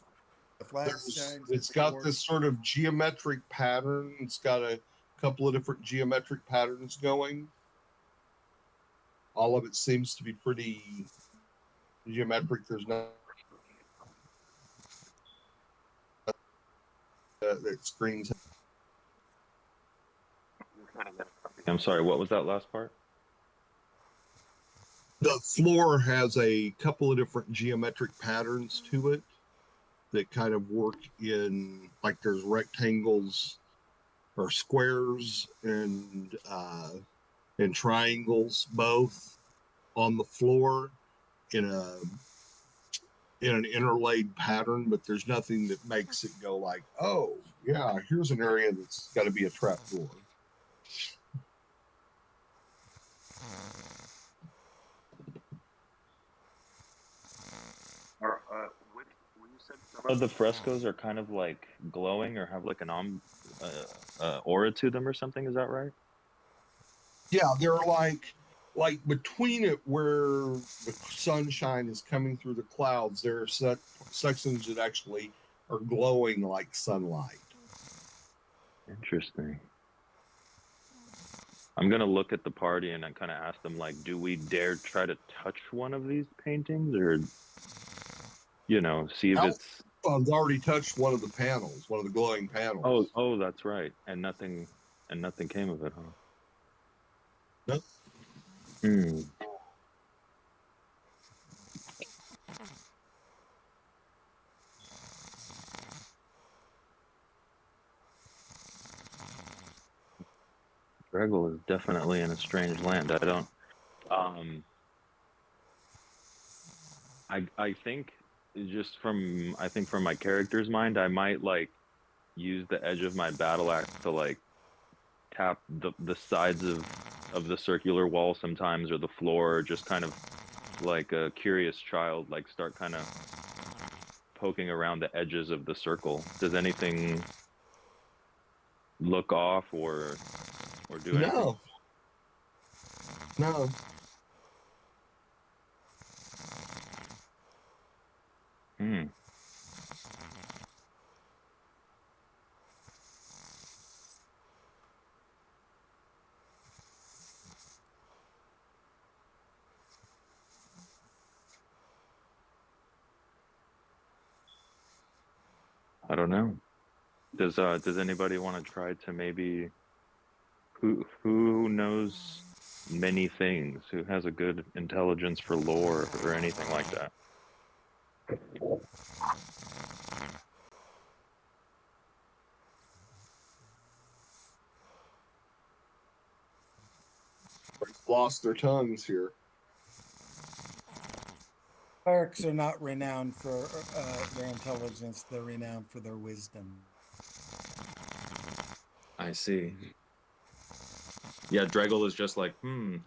the flagstones? It's got this sort of geometric pattern. It's got a couple of different geometric patterns going. All of it seems to be pretty geometric. There's no that screens. I'm sorry, what was that last part? The floor has a couple of different geometric patterns to it that kind of work in, like there's rectangles or squares and triangles both on the floor in an interlaid pattern, but there's nothing that makes it go like, oh yeah, here's an area that's got to be a trap door. When you said Some of the frescoes are kind of like glowing or have like an aura to them or something. Is that right? Yeah, they're like between it where the sunshine is coming through the clouds, there are sections that actually are glowing like sunlight. Interesting. I'm gonna look at the party and I kind of ask them like, do we dare try to touch one of these paintings, or see if it's. I've already touched one of the panels, one of the glowing panels. Oh, that's right, and nothing came of it, huh? Nope. Hmm. Draggle is definitely in a strange land. I don't. I think just from I think from my character's mind, I might like use the edge of my battle axe to like tap the sides of the circular wall sometimes, or the floor, or just kind of like a curious child, like start kind of poking around the edges of the circle. Does anything look off or do anything? No, no. Hmm. I don't know. Does anybody want to try to maybe who knows many things, who has a good intelligence for lore or anything like that? Lost their tongues here. Clerics are not renowned for their intelligence, they're renowned for their wisdom. I see. Yeah, Draggle is just like,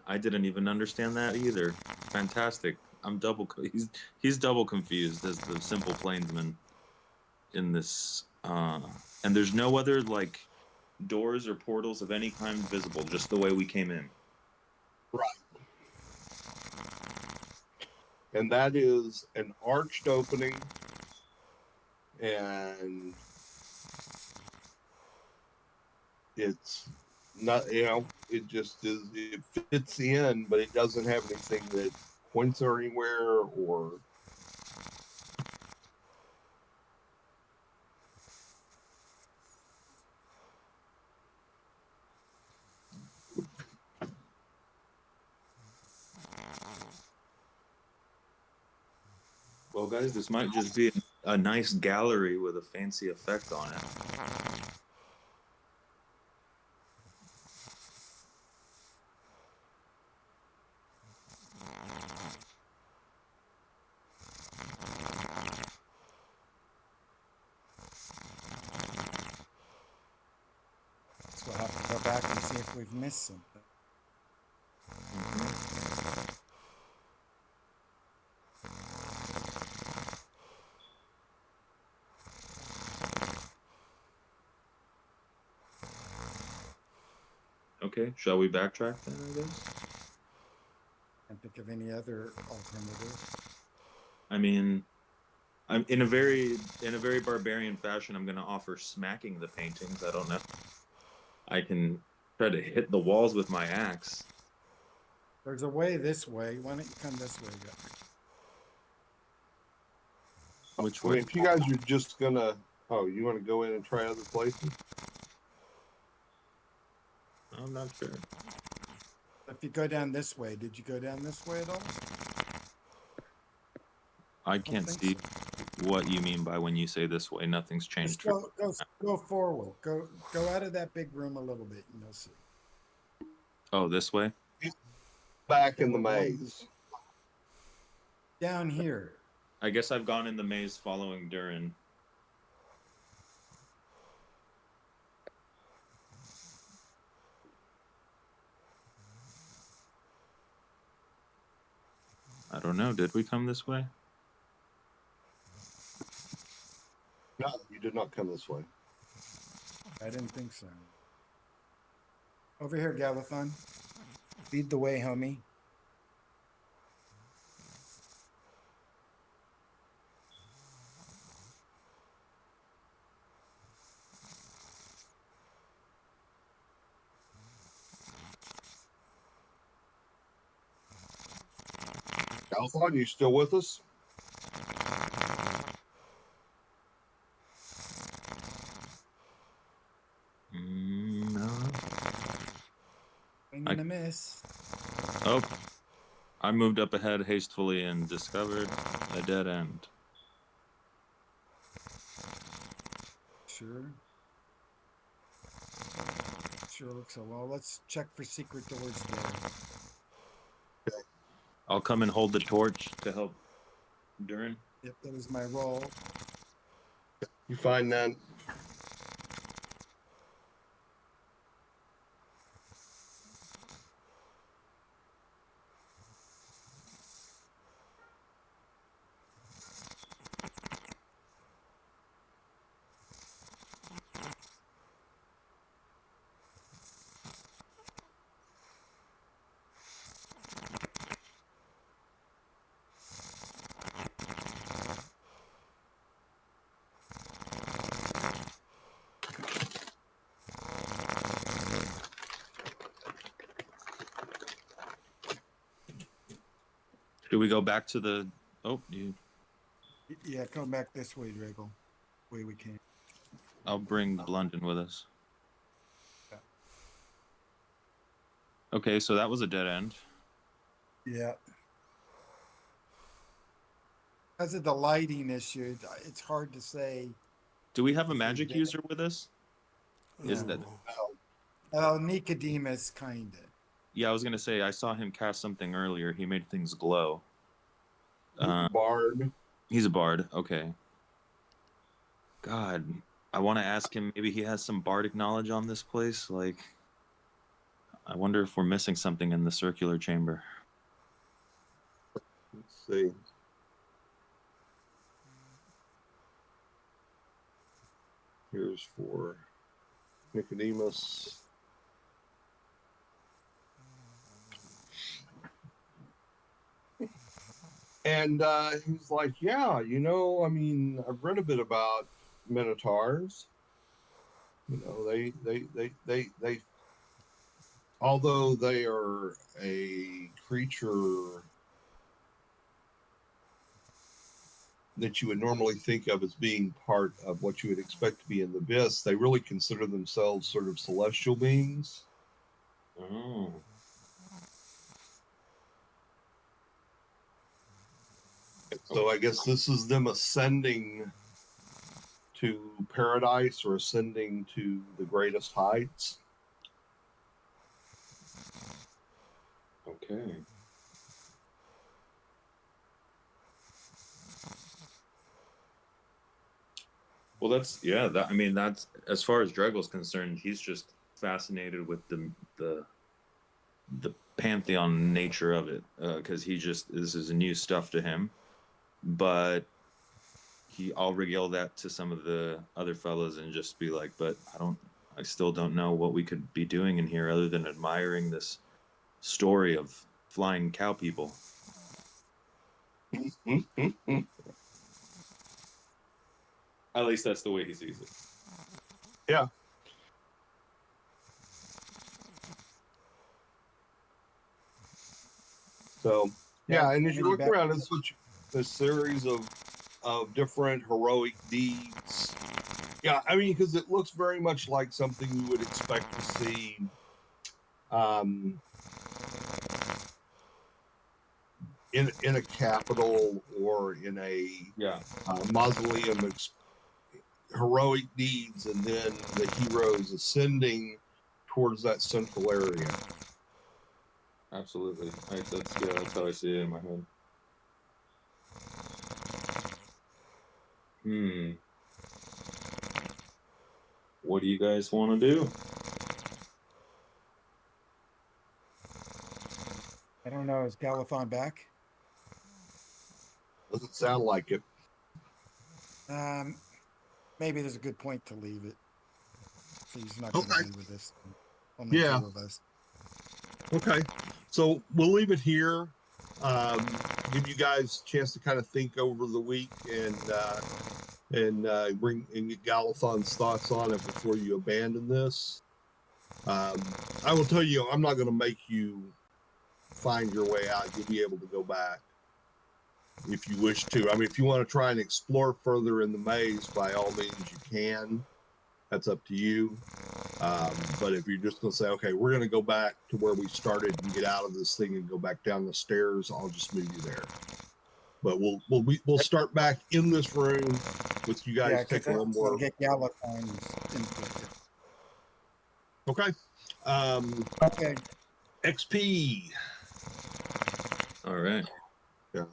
I didn't even understand that either. Fantastic. He's double confused as the simple plainsman in this and there's no other like doors or portals of any kind visible, just the way we came in. Right. And that is an arched opening, and it's not, it just is, it fits in, but it doesn't have anything that points anywhere or. Well, guys, this might just be a nice gallery with a fancy effect on it. So we'll have to go back and see if we've missed something. Okay, shall we backtrack then, I guess? Can't think of any other alternative. I mean, I'm in a very barbarian fashion. I'm going to offer smacking the paintings. I don't know. I can try to hit the walls with my axe. There's a way this way. Why don't you come this way, guys? Which I mean, way? if you guys are just gonna, you want to go in and try other places? I'm not sure. If you go down this way, did you go down this way at all? I can't think see what you mean by when you say this way. Nothing's Just changed. go forward. Go out of that big room a little bit, and you'll see. Oh, this way? Back in the maze. Down here. I guess I've gone in the maze following Durin. I don't know. Did we come this way? No, you did not come this way. I didn't think so. Over here, Galathon. Lead the way, homie. Alphon, you still with us? No. Swing and a miss. Oh, I moved up ahead hastily and discovered a dead end. Sure. Sure looks so. Well, let's check for secret doors there. I'll come and hold the torch to help Durin. Yep, that was my roll. You find that? Do we go back to the? Oh, you. Yeah, come back this way, Drago. Way we came. I'll bring London with us. Yeah. Okay, so that was a dead end. Yeah. Because of the lighting issue, it's hard to say. Do we have a If we magic did- user with us? Is that? Oh, Nicodemus, kinda. Yeah, I was gonna say I saw him cast something earlier. He made things glow. Bard. He's a bard. Okay. God, I want to ask him. Maybe he has some bardic knowledge on this place. Like, I wonder if we're missing something in the circular chamber. Let's see. Here's for Nicodemus. And he's like, yeah, I mean, I've read a bit about Minotaurs. They although they are a creature that you would normally think of as being part of what you would expect to be in the abyss, they really consider themselves sort of celestial beings. Oh. So I guess this is them ascending to paradise or ascending to the greatest heights. Okay. Well, I mean, that's as far as Dregel's concerned. He's just fascinated with the pantheon nature of it, because this is new stuff to him. But I'll regale that to some of the other fellows and just be like, but I still don't know what we could be doing in here other than admiring this story of flying cow people. At least that's the way he sees it. Yeah. So yeah, and as you look around, it's a series of different heroic deeds. Yeah, I mean, because it looks very much like something you would expect to see in a capital or in a mausoleum. Heroic deeds, and then the heroes ascending towards that central area. Absolutely. That's how I see it in my head. What do you guys want to do? I don't know. Is Galathon back? Doesn't sound like it. Maybe there's a good point to leave it. So he's not going to be with us. Only Yeah. two of us. Okay. So we'll leave it here. Give you guys a chance to kind of think over the week and get Galathon's thoughts on it before you abandon this. I will tell you, I'm not going to make you find your way out. You'll be able to go back if you wish to. I mean, if you want to try and explore further in the maze, by all means you can. That's up to you. But if you're just going to say, okay, we're going to go back to where we started and get out of this thing and go back down the stairs, I'll just move you there. But we'll start back in this room with you guys taking a little more. Get Galathon's input. Okay. Okay. All right. Yeah.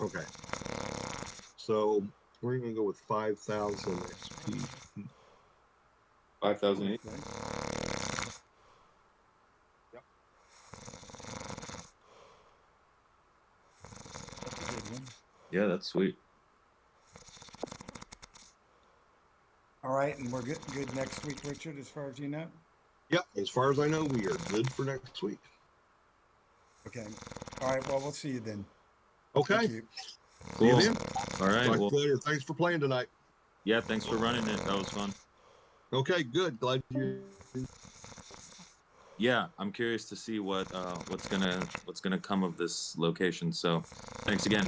Okay. So we're going to go with 5,000 XP. 5,008. Okay. Yep. That's a good one. Yeah, that's sweet. All right, and we're good next week, Richard, as far as you know? Yep. As far as I know, we are good for next week. Okay. All right, well, we'll see you then. Okay. Thank you. See you Cool. then. All right. Talk Well, to you later. Thanks for playing tonight. yeah, thanks for running it. That was fun. Okay, good. Glad you. Yeah, I'm curious to see what's gonna come of this location. So, thanks again.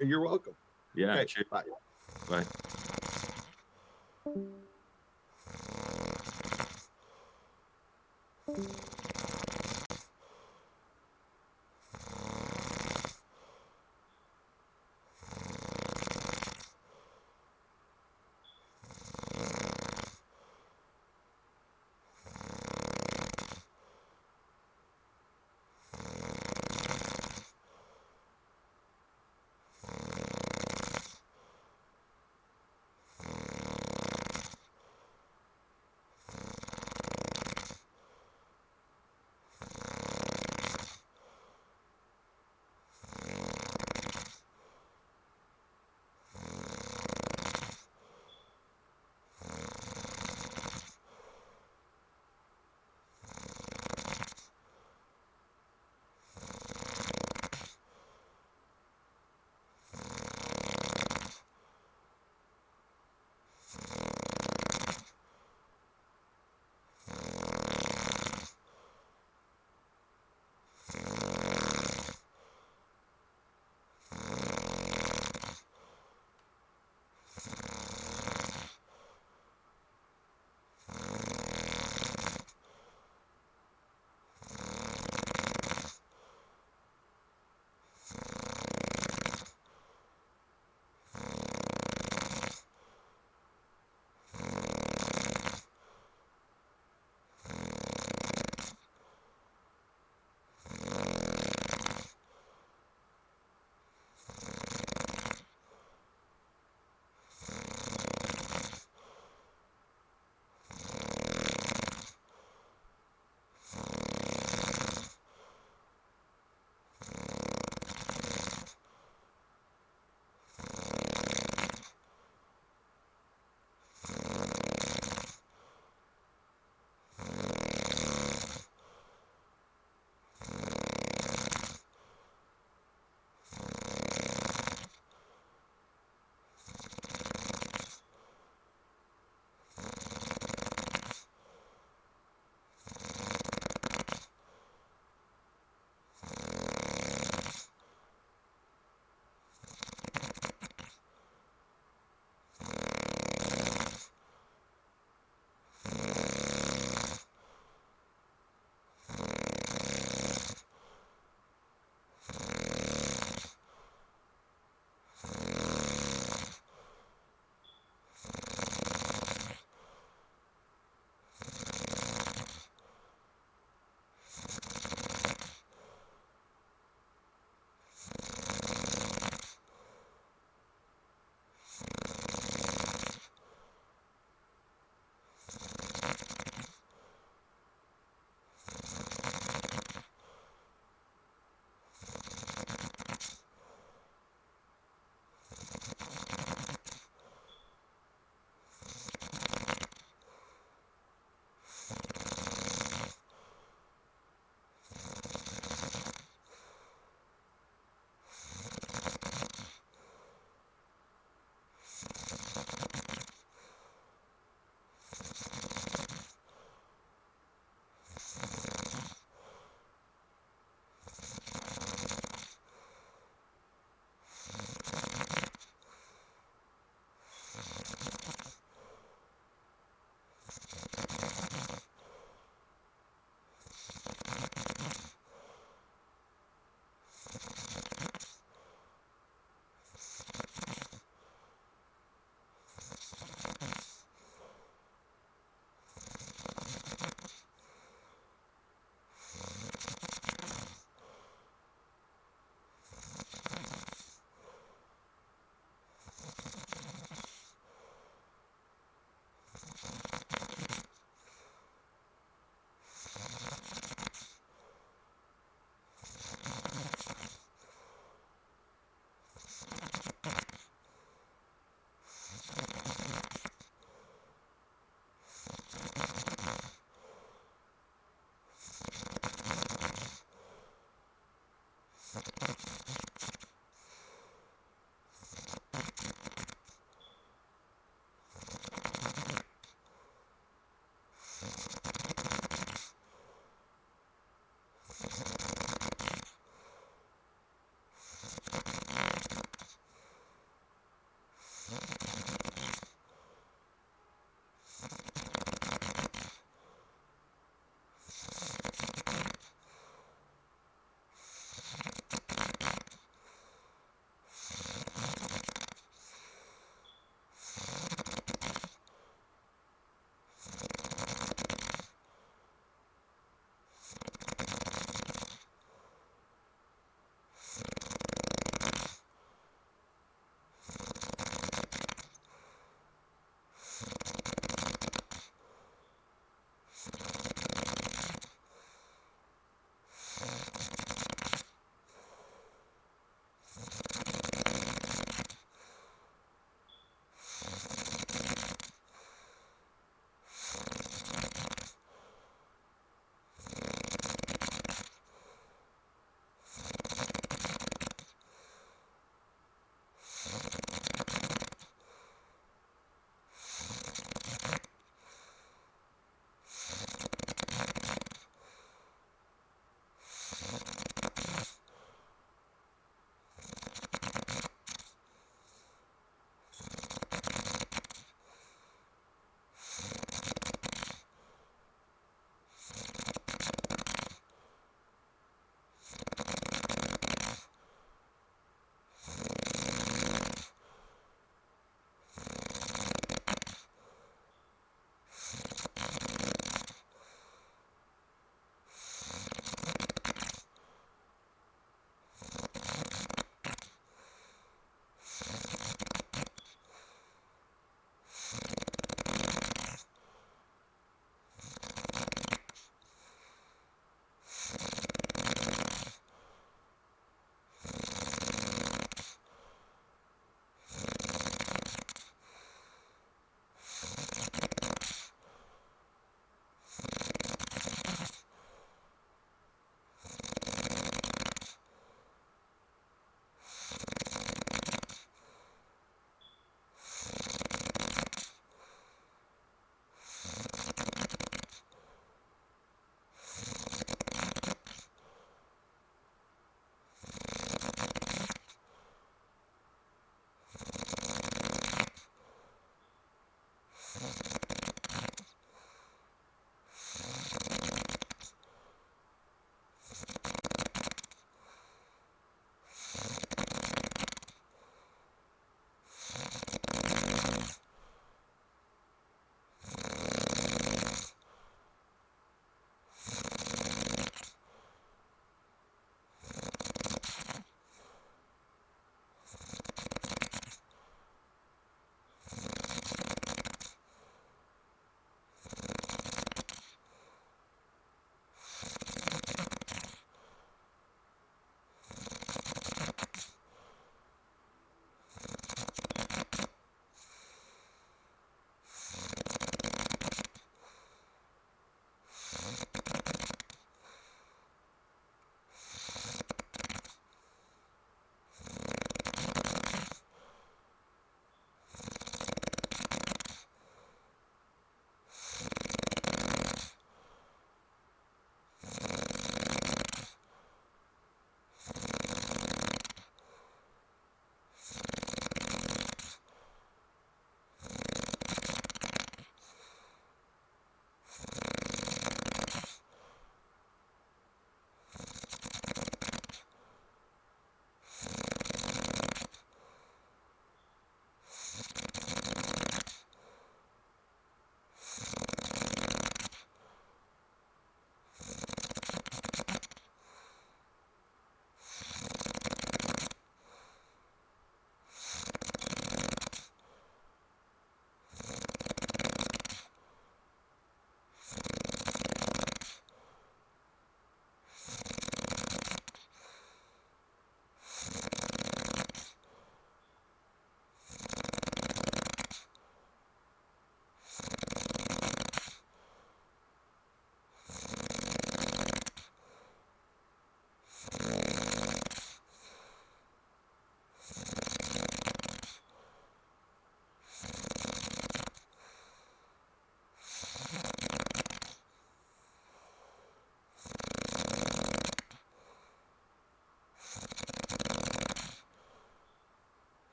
You're welcome. Yeah. Okay, Cheers. bye. Bye.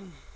Hmm.